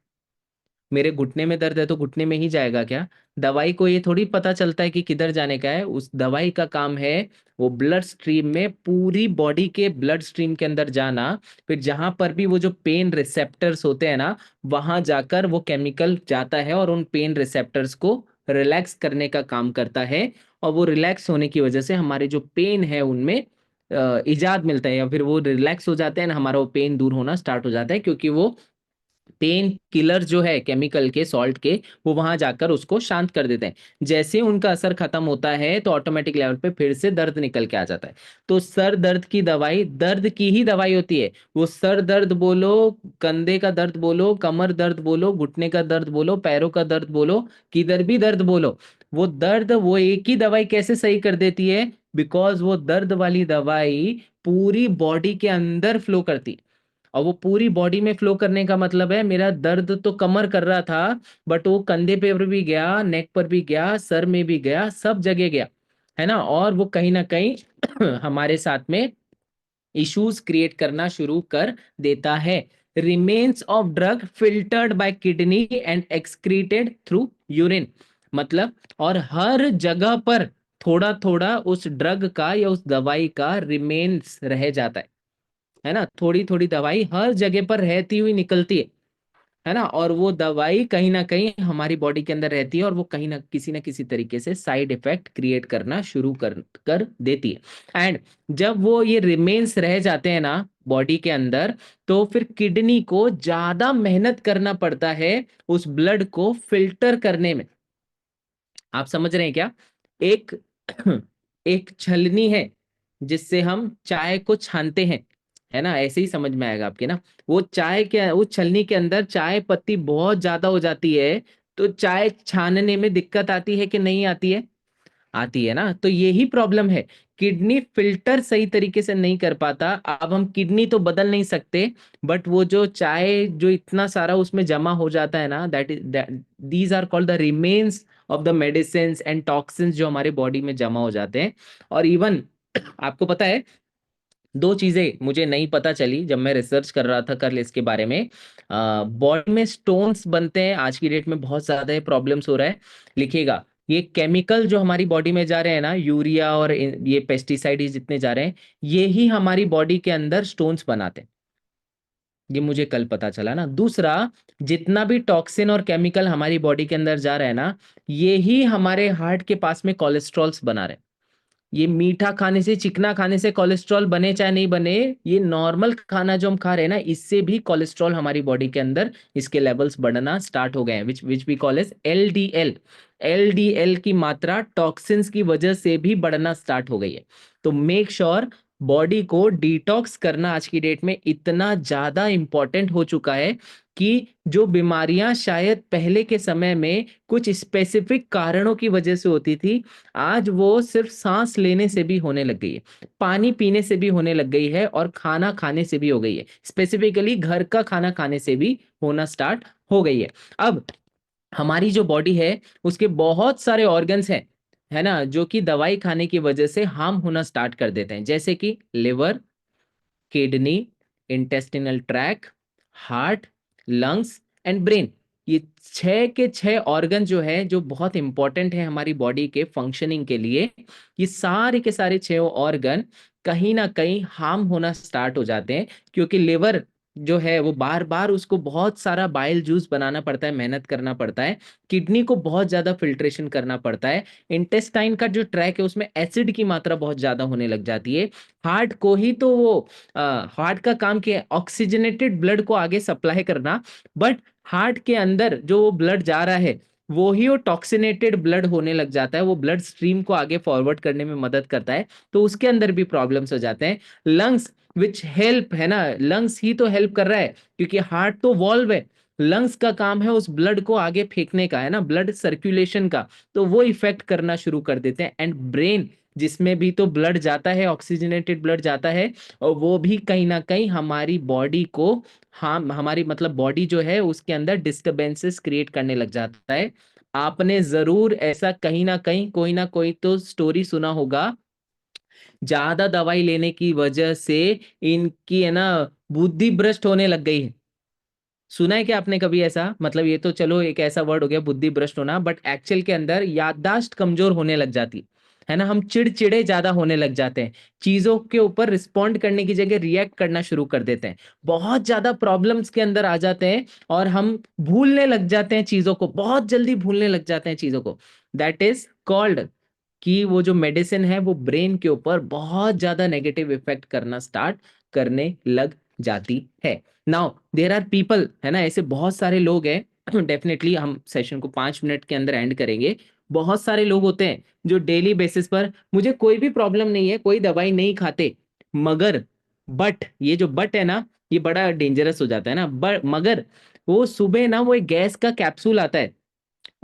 मेरे घुटने में दर्द है तो घुटने में ही जाएगा क्या? दवाई को ये थोड़ी पता चलता है कि किधर जाने का है। उस दवाई का काम है वो ब्लड स्ट्रीम में, पूरी बॉडी के ब्लड स्ट्रीम के अंदर जाना। फिर जहां पर भी वो जो पेन रिसेप्टर्स होते हैं ना, वहां जाकर वो केमिकल जाता है और उन पेन रिसेप्टर्स को रिलैक्स करने का काम करता है। और वो रिलैक्स होने की वजह से हमारे जो पेन है उनमें इजाद मिलता है, या फिर वो रिलैक्स हो जाते हैं ना, हमारा वो पेन दूर होना स्टार्ट हो जाता है, क्योंकि वो पेन किलर जो है केमिकल के, सॉल्ट के, वो वहां जाकर उसको शांत कर देते हैं। जैसे उनका असर खत्म होता है तो ऑटोमेटिक लेवल पे फिर से दर्द निकल के आ जाता है। तो सर दर्द की दवाई दर्द की ही दवाई होती है। वो सर दर्द बोलो, कंधे का दर्द बोलो, कमर दर्द बोलो, घुटने का दर्द बोलो, पैरों का दर्द बोलो, किधर भी दर्द बोलो, वो दर्द वो एक ही दवाई कैसे सही कर देती है, बिकॉज वो दर्द वाली दवाई पूरी बॉडी के अंदर फ्लो करती है। और वो पूरी बॉडी में फ्लो करने का मतलब है, मेरा दर्द तो कमर कर रहा था, बट वो कंधे पे भी गया, नेक पर भी गया, सर में भी गया, सब जगह गया, है ना। और वो कहीं ना कहीं हमारे साथ में इश्यूज क्रिएट करना शुरू कर देता है। Remains of drug filtered bye kidney and excreted through urine, मतलब, और हर जगह पर थोड़ा थोड़ा उस ड्रग का या उस दवाई का रिमेन्स रह जाता है ना, थोड़ी थोड़ी दवाई हर जगह पर रहती हुई निकलती है ना। और वो दवाई कहीं ना कहीं हमारी बॉडी के अंदर रहती है, और वो कहीं ना किसी तरीके से साइड इफेक्ट क्रिएट करना शुरू कर देती है। एंड जब वो ये रिमेन्स रह जाते हैं ना बॉडी के अंदर, तो फिर किडनी को ज्यादा मेहनत करना पड़ता है उस ब्लड को फिल्टर करने में। आप समझ रहे हैं क्या? एक एक छलनी है जिससे हम चाय को छानते हैं, है ना, ऐसे ही समझ में आएगा आपके ना। वो चाय के, उस छलनी के अंदर चाय पत्ती बहुत ज्यादा हो जाती है, तो चाय छानने में दिक्कत आती है कि नहीं आती है? आती है ना। तो यही प्रॉब्लम है, किडनी फिल्टर सही तरीके से नहीं कर पाता। अब हम किडनी तो बदल नहीं सकते, बट वो जो चाय जो इतना सारा उसमें जमा हो जाता है ना, that is, these are called the remains of the medicine and toxins जो हमारे बॉडी में जमा हो जाते हैं। और इवन आपको पता है, दो चीजें मुझे नहीं पता चली जब मैं रिसर्च कर रहा था कल इसके बारे में। बॉडी में स्टोन्स बनते हैं, आज की डेट में बहुत ज्यादा ये प्रॉब्लम्स हो रहा है। लिखिएगा, ये केमिकल जो हमारी बॉडी में जा रहे हैं ना, यूरिया और ये पेस्टिसाइड जितने जा रहे हैं, ये ही हमारी बॉडी के अंदर स्टोन्स बनाते हैं। ये मुझे कल पता चला ना। दूसरा, जितना भी टॉक्सिन और केमिकल हमारी बॉडी के अंदर जा रहा है ना, ये ही हमारे हार्ट के पास में कोलेस्ट्रॉल्स बना रहे हैं। ये मीठा खाने से, चिकना खाने से कोलेस्ट्रॉल बने चाहे नहीं बने, ये नॉर्मल खाना जो हम खा रहे हैं ना, इससे भी कोलेस्ट्रॉल हमारी बॉडी के अंदर इसके लेवल्स बढ़ना स्टार्ट हो गए हैं, which which we call as LDL. LDL की मात्रा टॉक्सिन्स की वजह से भी बढ़ना स्टार्ट हो गई है। तो मेक श्योर बॉडी को डिटॉक्स करना आज की डेट में इतना ज्यादा इंपॉर्टेंट हो चुका है कि जो बीमारियां शायद पहले के समय में कुछ स्पेसिफिक कारणों की वजह से होती थी, आज वो सिर्फ सांस लेने से भी होने लग गई है, पानी पीने से भी होने लग गई है, और खाना खाने से भी हो गई है, स्पेसिफिकली घर का खाना खाने से भी होना स्टार्ट हो गई है। अब हमारी जो बॉडी है उसके बहुत सारे ऑर्गन्स हैं, है ना, जो कि दवाई खाने की वजह से हार्म होना स्टार्ट कर देते हैं, जैसे कि liver, kidney, intestinal track, heart, lungs and brain. ये छह के छह ऑर्गन जो है, जो बहुत इंपॉर्टेंट है हमारी बॉडी के फंक्शनिंग के लिए, ये सारे के सारे छह ऑर्गन कहीं ना कहीं हार्म होना स्टार्ट हो जाते हैं, क्योंकि लिवर जो है वो बार बार उसको बहुत सारा बाइल जूस बनाना पड़ता है, मेहनत करना पड़ता है। किडनी को बहुत ज्यादा फिल्ट्रेशन करना पड़ता है। इंटेस्टाइन का जो ट्रैक है उसमें एसिड की मात्रा बहुत ज्यादा होने लग जाती है। हार्ट को ही तो वो हार्ट का काम क्या है, ऑक्सीजनेटेड ब्लड को आगे सप्लाई करना, बट हार्ट के अंदर जो वो ब्लड जा रहा है वो ही वो टॉक्सिनेटेड ब्लड होने लग जाता है, वो ब्लड स्ट्रीम को आगे फॉरवर्ड करने में मदद करता है, तो उसके अंदर भी प्रॉब्लम्स हो जाते हैं। लंग्स विच हेल्प, है ना, लंग्स ही तो हेल्प कर रहा है, क्योंकि हार्ट तो वॉल्व है, लंग्स का काम है उस ब्लड को आगे फेंकने का, है ना, ब्लड सर्कुलेशन का, तो वो इफेक्ट करना शुरू कर देते हैं। एंड ब्रेन, जिसमें भी तो ब्लड जाता है, ऑक्सीजनेटेड ब्लड जाता है, और वो भी कहीं ना कहीं हमारी बॉडी को, हाँ, हमारी मतलब बॉडी जो है उसके अंदर डिस्टरबेंसेस क्रिएट करने लग जाता है। आपने जरूर ऐसा कहीं ना कहीं कोई ना कोई तो स्टोरी सुना होगा, ज्यादा दवाई लेने की वजह से इनकी, है ना, बुद्धि भ्रष्ट होने लग गई है। सुना है क्या आपने कभी ऐसा? मतलब ये तो चलो एक ऐसा वर्ड हो गया बुद्धि भ्रष्ट होना, बट एक्चुअल के अंदर याददाश्त कमजोर होने लग जाती है ना, हम चिड़चिड़े ज्यादा होने लग जाते हैं, चीजों के ऊपर रिस्पॉन्ड करने की जगह रिएक्ट करना शुरू कर देते हैं, बहुत ज्यादा प्रॉब्लम्स के अंदर आ जाते हैं, और हम भूलने लग जाते हैं चीजों को, बहुत जल्दी भूलने लग जाते हैं चीजों को। दैट इज कॉल्ड कि वो जो मेडिसिन है वो ब्रेन के ऊपर बहुत ज्यादा नेगेटिव इफेक्ट करना स्टार्ट करने लग जाती है। नाउ देर आर पीपल, है ना, ऐसे बहुत सारे लोग हैं डेफिनेटली हम सेशन को 5 मिनट के अंदर एंड करेंगे। बहुत सारे लोग होते हैं जो डेली बेसिस पर, मुझे कोई भी प्रॉब्लम नहीं है, कोई दवाई नहीं खाते, मगर, बट ये जो बट है ना, ये बड़ा डेंजरस हो जाता है ना, बट मगर वो सुबह ना वो एक गैस का कैप्सूल आता है,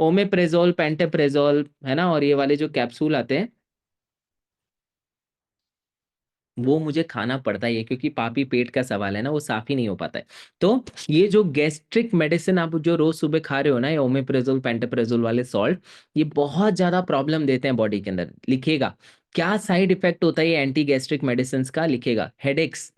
ओमेप्रेजोल, पेंटेप्रेजोल, है ना, और ये वाले जो कैप्सूल आते हैं वो मुझे खाना पड़ता ही है, क्योंकि पापी पेट का सवाल है ना, वो साफ ही नहीं हो पाता है। तो ये जो गैस्ट्रिक मेडिसिन आप जो रोज सुबह खा रहे हो ना, ये ओमेप्रेजोल, पेंटाप्रेजोल वाले सॉल्ट, ये बहुत ज्यादा प्रॉब्लम देते हैं बॉडी के अंदर। लिखेगा क्या साइड इफेक्ट होता है ये एंटी गैस्ट्रिक मेडिसिन का, लिखेगा हेडेक्स,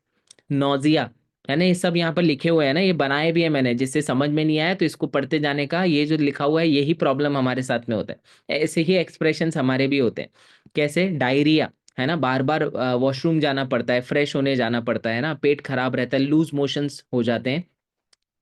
नोजिया, है ना, ये सब यहाँ पर लिखे हुए हैं ना, ये बनाए भी है मैंने, जिससे समझ में नहीं आया तो इसको पढ़ते जाने का, ये जो लिखा हुआ है यही प्रॉब्लम हमारे साथ में होता है, ऐसे ही एक्सप्रेशंस हमारे भी होते हैं। कैसे? डायरिया, है ना, बार बार वॉशरूम जाना पड़ता है, फ्रेश होने जाना पड़ता है ना, पेट खराब रहता है, लूज मोशंस हो जाते हैं,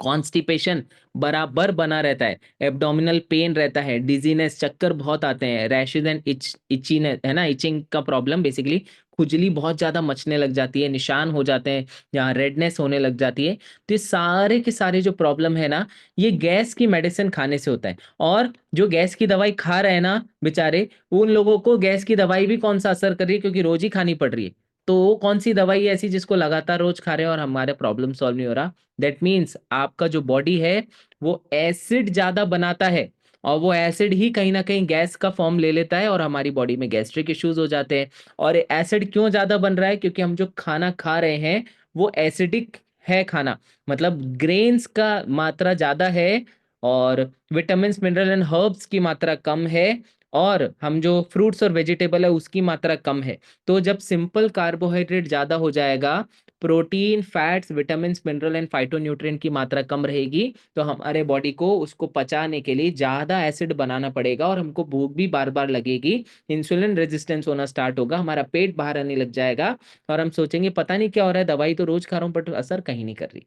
कॉन्स्टिपेशन बराबर बना रहता है, एब्डोमिनल पेन रहता है, डिजीनेस, चक्कर बहुत आते हैं, रैशेज एंड इचीनेस, है ना, इचिंग का प्रॉब्लम, बेसिकली खुजली बहुत ज्यादा मचने लग जाती है, निशान हो जाते हैं, यहाँ रेडनेस होने लग जाती है। तो ये सारे के सारे जो प्रॉब्लम है ना, ये गैस की मेडिसिन खाने से होता है। और जो गैस की दवाई खा रहे हैं ना बेचारे, उन लोगों को गैस की दवाई भी कौन सा असर कर रही है, क्योंकि रोज ही खानी पड़ रही है। तो वो कौन सी दवाई है ऐसी जिसको लगातार रोज खा रहे हैं और हमारे प्रॉब्लम सॉल्व नहीं हो रहा? दैट मीन्स आपका जो बॉडी है वो एसिड ज्यादा बनाता है, और वो एसिड ही कहीं ना कहीं गैस का फॉर्म ले लेता है, और हमारी बॉडी में गैस्ट्रिक इश्यूज हो जाते हैं। और एसिड क्यों ज्यादा बन रहा है? क्योंकि हम जो खाना खा रहे हैं वो एसिडिक है खाना, मतलब ग्रेन्स का मात्रा ज्यादा है, और विटामिन मिनरल एंड हर्ब्स की मात्रा कम है, और हम जो फ्रूट्स और वेजिटेबल है उसकी मात्रा कम है। तो जब सिंपल कार्बोहाइड्रेट ज्यादा हो जाएगा, protein, fats, vitamin, mineral and phytonutrient की मात्रा कम रहेगी, तो हमारे बॉडी को उसको पचाने के लिए ज्यादा एसिड बनाना पड़ेगा, और हमको भूख भी बार बार लगेगी, इंसुलिन रेजिस्टेंस होना स्टार्ट होगा, हमारा पेट बाहर आने लग जाएगा, और हम सोचेंगे पता नहीं क्या हो रहा है, दवाई तो रोज खा रहा हूँ बट असर कहीं नहीं कर रही।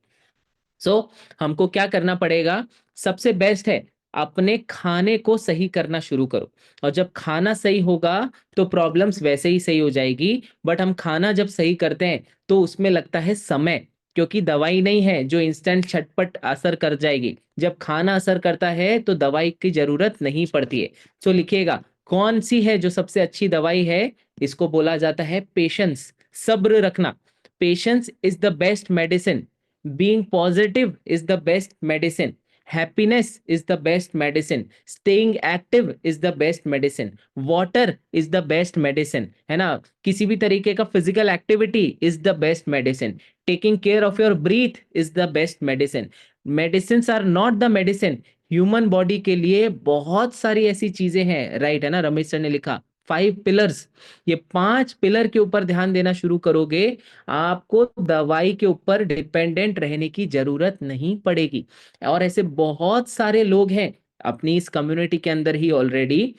हमको क्या करना पड़ेगा? सबसे बेस्ट है अपने खाने को सही करना शुरू करो, और जब खाना सही होगा तो प्रॉब्लम्स वैसे ही सही हो जाएगी। बट हम खाना जब सही करते हैं तो उसमें लगता है समय, क्योंकि दवाई नहीं है जो इंस्टेंट छटपट असर कर जाएगी, जब खाना असर करता है तो दवाई की जरूरत नहीं पड़ती है। लिखिएगा कौन सी है जो सबसे अच्छी दवाई है, इसको बोला जाता है पेशेंस। सब्र रखना, patience is the best medicine, being positive is the best medicine, happiness is the best medicine, staying active is the best medicine, water is the best medicine, है ना, किसी भी तरीके का physical activity is the best medicine, taking care of your breath is the best medicine. Medicine are not the medicine, human body के लिए बहुत सारी ऐसी चीजें हैं, राइट, है ना, रमेश सर ने लिखा 5 पिलर्स, ये 5 पिलर के ऊपर ध्यान देना शुरू करोगे, आपको दवाई के ऊपर डिपेंडेंट रहने की जरूरत नहीं पड़ेगी। और ऐसे बहुत सारे लोग हैं अपनी इस कम्युनिटी के अंदर ही ऑलरेडी,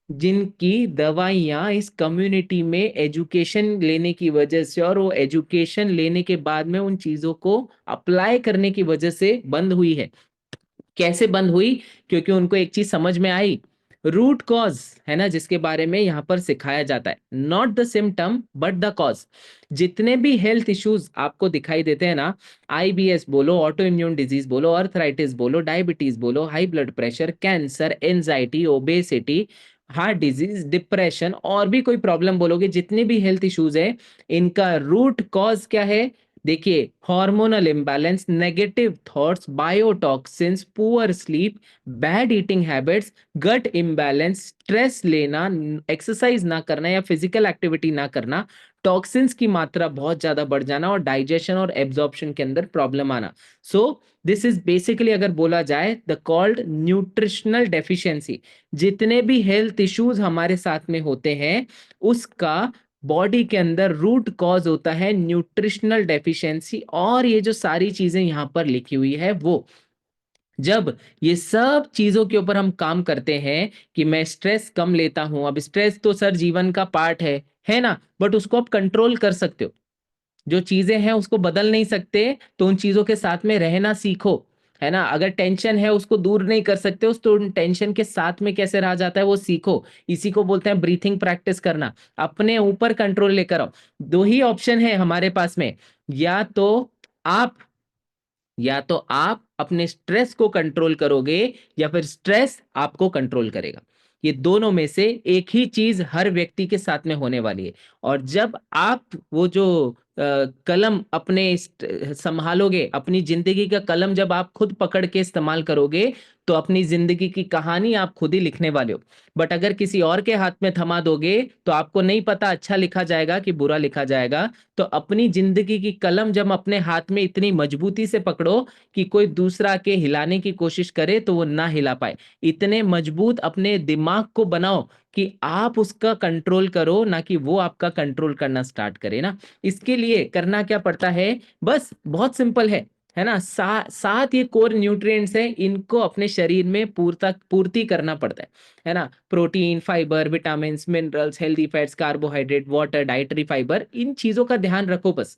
जिनकी दवाइयाँ इस कम्युनिटी में एजुकेशन लेने की वजह से और वो एजुकेशन लेने के बाद में उन चीजों को अप्लाई करने की वजह से बंद हुई है। कैसे बंद हुई? क्योंकि उनको एक चीज समझ में आई, रूट कॉज, है ना, जिसके बारे में यहाँ पर सिखाया जाता है, not the symptom but the cause. जितने भी हेल्थ इश्यूज आपको दिखाई देते हैं ना, आईबीएस बोलो, ऑटो इम्यून डिजीज बोलो, अर्थराइटिस बोलो, डायबिटीज बोलो, high blood pressure, cancer, anxiety, obesity, heart disease, depression, और भी कोई प्रॉब्लम बोलोगे, जितने भी हेल्थ इश्यूज है, इनका रूट कॉज क्या है? देखिए, hormonal imbalance, negative thoughts, biotoxins, poor sleep, bad eating habits, gut imbalance, stress लेना, एक्सरसाइज ना करना या फिजिकल एक्टिविटी ना करना, टॉक्सिन्स की मात्रा बहुत ज्यादा बढ़ जाना और डाइजेशन और एब्जॉर्प्शन के अंदर प्रॉब्लम आना। सो दिस इज बेसिकली, अगर बोला जाए, द कॉल्ड न्यूट्रिशनल डेफिशिएंसी। जितने भी हेल्थ इश्यूज हमारे साथ में होते हैं, उसका बॉडी के अंदर रूट कॉज होता है न्यूट्रिशनल डेफिशिएंसी। और ये जो सारी चीजें यहाँ पर लिखी हुई है, वो जब ये सब चीजों के ऊपर हम काम करते हैं कि मैं स्ट्रेस कम लेता हूं, अब स्ट्रेस तो सर जीवन का पार्ट है ना, बट उसको आप कंट्रोल कर सकते हो। जो चीजें हैं उसको बदल नहीं सकते, तो उन चीजों के साथ में रहना सीखो, है ना। अगर टेंशन है उसको दूर नहीं कर सकते, उस तो टेंशन के साथ में कैसे रहा जाता है वो सीखो। इसी को बोलते हैं ब्रीथिंग प्रैक्टिस करना, अपने ऊपर कंट्रोल लेकर आओ। दो ही ऑप्शन है हमारे पास में, या तो आप या तो आप अपने स्ट्रेस को कंट्रोल करोगे, या फिर स्ट्रेस आपको कंट्रोल करेगा। ये दोनों में से एक ही चीज हर व्यक्ति के साथ में होने वाली है। और जब आप वो जो कलम अपने संभालोगे, अपनी जिंदगी का कलम जब आप खुद पकड़ के इस्तेमाल करोगे, तो अपनी जिंदगी की कहानी आप खुद ही लिखने वाले हो। बट अगर किसी और के हाथ में थमा दोगे, तो आपको नहीं पता अच्छा लिखा जाएगा कि बुरा लिखा जाएगा। तो अपनी जिंदगी की कलम जब अपने हाथ में इतनी मजबूती से पकड़ो कि कोई दूसरा के हिलाने की कोशिश करे तो वो ना हिला पाए, इतने मजबूत अपने दिमाग को बनाओ कि आप उसका कंट्रोल करो, ना कि वो आपका कंट्रोल करना स्टार्ट करे ना। इसके लिए करना क्या पड़ता है? बस बहुत सिंपल है ना, 7 ये कोर न्यूट्रिएंट्स हैं, इनको अपने शरीर में पूर्ति करना पड़ता है ना। Protein, fibre, vitamin, minerals, healthy fats, carbohydrate, water, dietary fibre, इन चीजों का ध्यान रखो बस।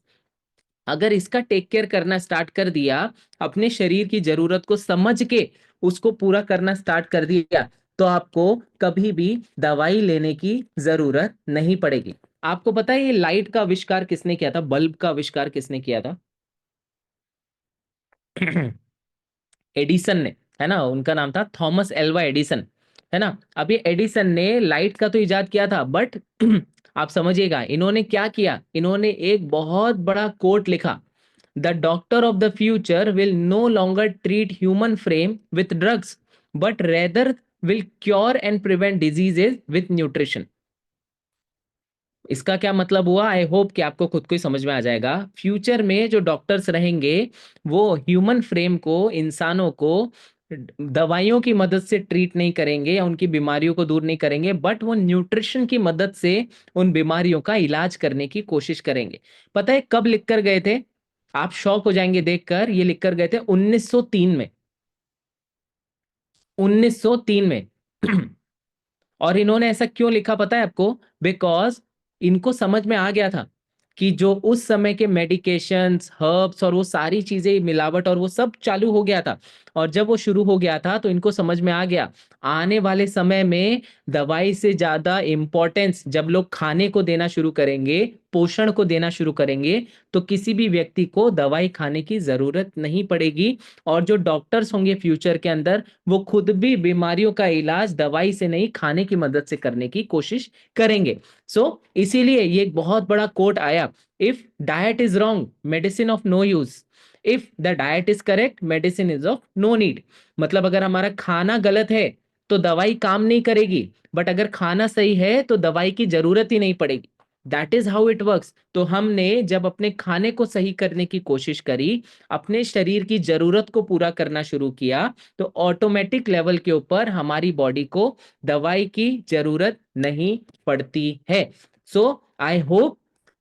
अगर इसका टेक केयर करना स्टार्ट कर दिया, अपने शरीर की जरूरत को समझ के उसको पूरा करना स्टार्ट कर दिया, तो आपको कभी भी दवाई लेने की जरूरत नहीं पड़ेगी। आपको पता है ये लाइट का आविष्कार किसने किया था? बल्ब का आविष्कार किसने किया था? एडिसन ने, है ना, उनका नाम था थॉमस एल्वा एडिसन, है ना। अब ये एडिसन ने लाइट का तो इजाद किया था, बट आप समझिएगा इन्होंने क्या किया, इन्होंने एक बहुत बड़ा कोट लिखा, the doctor of the future will no longer treat human frame with drugs, but rather will cure and prevent diseases with nutrition. इसका क्या मतलब हुआ? आई होप कि आपको खुद को ही समझ में आ जाएगा। फ्यूचर में जो डॉक्टर्स रहेंगे, वो ह्यूमन फ्रेम को, इंसानों को दवाइयों की मदद से ट्रीट नहीं करेंगे या उनकी बीमारियों को दूर नहीं करेंगे, बट वो न्यूट्रिशन की मदद से उन बीमारियों का इलाज करने की कोशिश करेंगे। पता है कब लिख कर गए थे? आप शॉक हो जाएंगे देखकर, ये लिख कर गए थे 1903 में। 1903 में। और इन्होंने ऐसा क्यों लिखा पता है आपको? बिकॉज इनको समझ में आ गया था कि जो उस समय के मेडिकेशंस, हर्ब्स और वो सारी चीजें मिलावट और वो सब चालू हो गया था। और जब वो शुरू हो गया था तो इनको समझ में आ गया आने वाले समय में दवाई से ज्यादा इम्पोर्टेंस जब लोग खाने को देना शुरू करेंगे, पोषण को देना शुरू करेंगे, तो किसी भी व्यक्ति को दवाई खाने की जरूरत नहीं पड़ेगी। और जो डॉक्टर्स होंगे फ्यूचर के अंदर, वो खुद भी बीमारियों का इलाज दवाई से नहीं खाने की मदद से करने की कोशिश करेंगे। इसीलिए ये एक बहुत बड़ा कोट आया, if diet is wrong medicine of no use, if the diet is correct medicine is of no need. मतलब अगर हमारा खाना गलत है तो दवाई काम नहीं करेगी, बट अगर खाना सही है तो दवाई की जरूरत ही नहीं पड़ेगी। That is how it works. तो हमने जब अपने खाने को सही करने की कोशिश करी, अपने शरीर की जरूरत को पूरा करना शुरू किया, तो ऑटोमेटिक लेवल के ऊपर हमारी बॉडी को दवाई की जरूरत नहीं पड़ती है। So I hope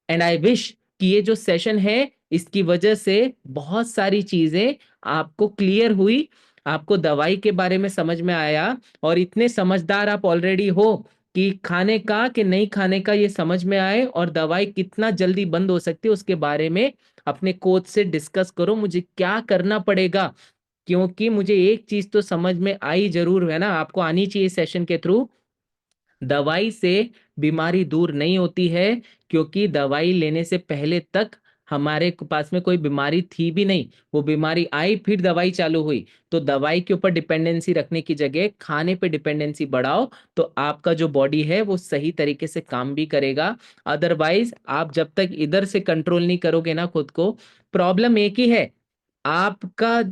and I wish कि ये जो सेशन है इसकी वजह से बहुत सारी चीजें आपको क्लियर हुई, आपको दवाई के बारे में समझ में आया, और इतने समझदार आप ऑलरेडी हो कि खाने का कि नहीं खाने का ये समझ में आए, और दवाई कितना जल्दी बंद हो सकती है उसके बारे में अपने कोच से डिस्कस करो, मुझे क्या करना पड़ेगा। क्योंकि मुझे एक चीज तो समझ में आई जरूर है ना, आपको आनी चाहिए सेशन के थ्रू, दवाई से बीमारी दूर नहीं होती है, क्योंकि दवाई लेने से पहले तक हमारे पास में कोई बीमारी थी भी नहीं। वो बीमारी आई फिर दवाई चालू हुई। तो दवाई के ऊपर डिपेंडेंसी रखने की जगह खाने पे डिपेंडेंसी बढ़ाओ, तो आपका जो बॉडी है वो सही तरीके से काम भी करेगा। अदरवाइज आप जब तक इधर से कंट्रोल नहीं करोगे ना खुद को, प्रॉब्लम एक ही है, आपका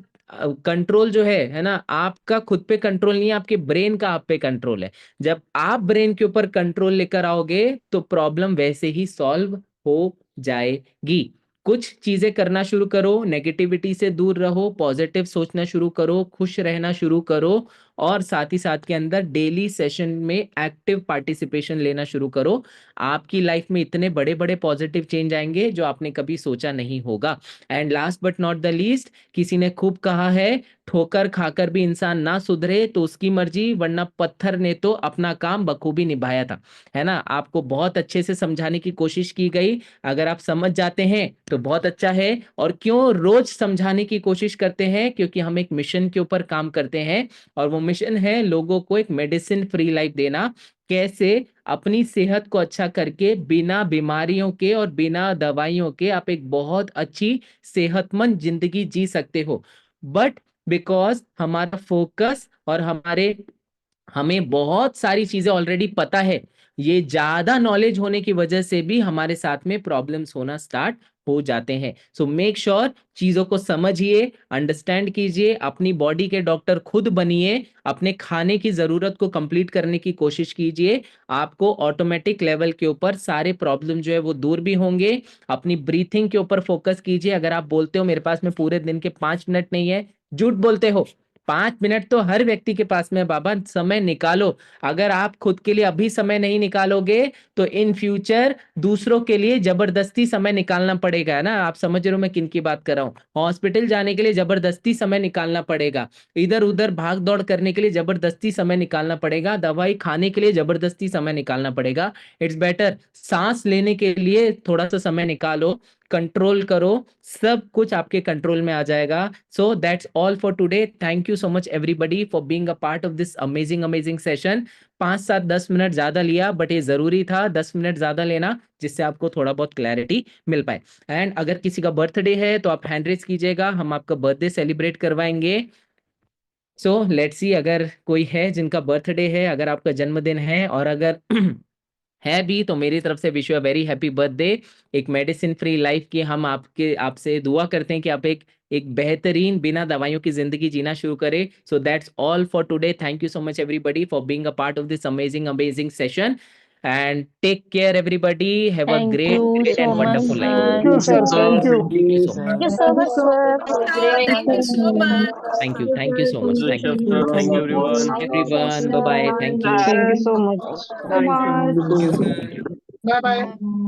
कंट्रोल जो है ना, आपका खुद पे कंट्रोल नहीं है, आपके ब्रेन का आप पे कंट्रोल है। जब आप ब्रेन के ऊपर कंट्रोल लेकर आओगे तो प्रॉब्लम वैसे ही सॉल्व हो जाएगी। कुछ चीजें करना शुरू करो, नेगेटिविटी से दूर रहो, पॉजिटिव सोचना शुरू करो, खुश रहना शुरू करो, और साथ ही साथ के अंदर डेली सेशन में एक्टिव पार्टिसिपेशन लेना शुरू करो। आपकी लाइफ में इतने बड़े बड़े पॉजिटिव चेंज आएंगे जो आपने कभी सोचा नहीं होगा। And last but not the least, किसी ने खूब कहा है, ठोकर खाकर भी इंसान ना सुधरे तो उसकी मर्जी, वरना पत्थर ने तो अपना काम बखूबी निभाया था। है ना, आपको बहुत अच्छे से समझाने की कोशिश की गई। अगर आप समझ जाते हैं तो बहुत अच्छा है। और क्यों रोज समझाने की कोशिश करते हैं? क्योंकि हम एक मिशन के ऊपर काम करते हैं, और वो मिशन है लोगों को एक मेडिसिन फ्री लाइफ देना। कैसे अपनी सेहत को अच्छा करके बिना बीमारियों के और बिना दवाइयों के आप एक बहुत अच्छी सेहतमंद जिंदगी जी सकते हो। बट बिकॉज हमारा फोकस और हमें बहुत सारी चीजें ऑलरेडी पता है, ये ज्यादा नॉलेज होने की वजह से भी हमारे साथ में प्रॉब्लम्स होना स्टार्ट हो जाते हैं। सो मेक श्योर चीजों को समझिए, अंडरस्टैंड कीजिए, अपनी बॉडी के डॉक्टर खुद बनिए, अपने खाने की जरूरत को कंप्लीट करने की कोशिश कीजिए। आपको ऑटोमेटिक लेवल के ऊपर सारे प्रॉब्लम जो है वो दूर भी होंगे। अपनी ब्रीथिंग के ऊपर फोकस कीजिए। अगर आप बोलते हो मेरे पास में पूरे दिन के 5 मिनट नहीं है, झूठ बोलते हो। 5 मिनट तो हर व्यक्ति के पास में है बाबा, समय निकालो। अगर आप खुद के लिए अभी समय नहीं निकालोगे तो इन फ्यूचर दूसरों के लिए जबरदस्ती समय निकालना पड़ेगा। है ना, आप समझ रहे हो मैं किन की बात कर रहा हूँ? हॉस्पिटल जाने के लिए जबरदस्ती समय निकालना पड़ेगा, इधर उधर भाग दौड़ करने के लिए जबरदस्ती समय निकालना पड़ेगा, दवाई खाने के लिए जबरदस्ती समय निकालना पड़ेगा। इट्स बेटर सांस लेने के लिए थोड़ा सा समय निकालो, कंट्रोल करो, सब कुछ आपके कंट्रोल में आ जाएगा। सो that's all for today. Thank you so much everybody for being a part of this amazing amazing session. 5 7 10 minute ज्यादा लिया, बट ये जरूरी था 10 मिनट ज्यादा लेना, जिससे आपको थोड़ा बहुत क्लैरिटी मिल पाए। एंड अगर किसी का बर्थडे है तो आप हैंड रेज कीजिएगा, हम आपका बर्थडे सेलिब्रेट करवाएंगे। सो लेट्स सी, अगर कोई है जिनका बर्थडे है, अगर आपका जन्मदिन है, और अगर है भी, तो मेरी तरफ से wish you a very happy birthday. एक मेडिसिन फ्री लाइफ की हम आपसे दुआ करते हैं कि आप एक एक बेहतरीन बिना दवाइयों की जिंदगी जीना शुरू करें। So that's all for today. Thank you so much everybody for being a part of this amazing amazing session, and take care everybody. Have a Thank great you great so and much, wonderful life. sir. Thank you, sir. Thank you. Thank you so Thank much. you so Thank you, much, sir. sir. Thank you, Great sir. Thank you so presentation. much. Thank you so much, thank Good you. afternoon. Thank you, everyone. Thank you, everyone bye bye, sir. Thank you. Thank you so much. Bye bye. Thank you. Thank you. Bye bye.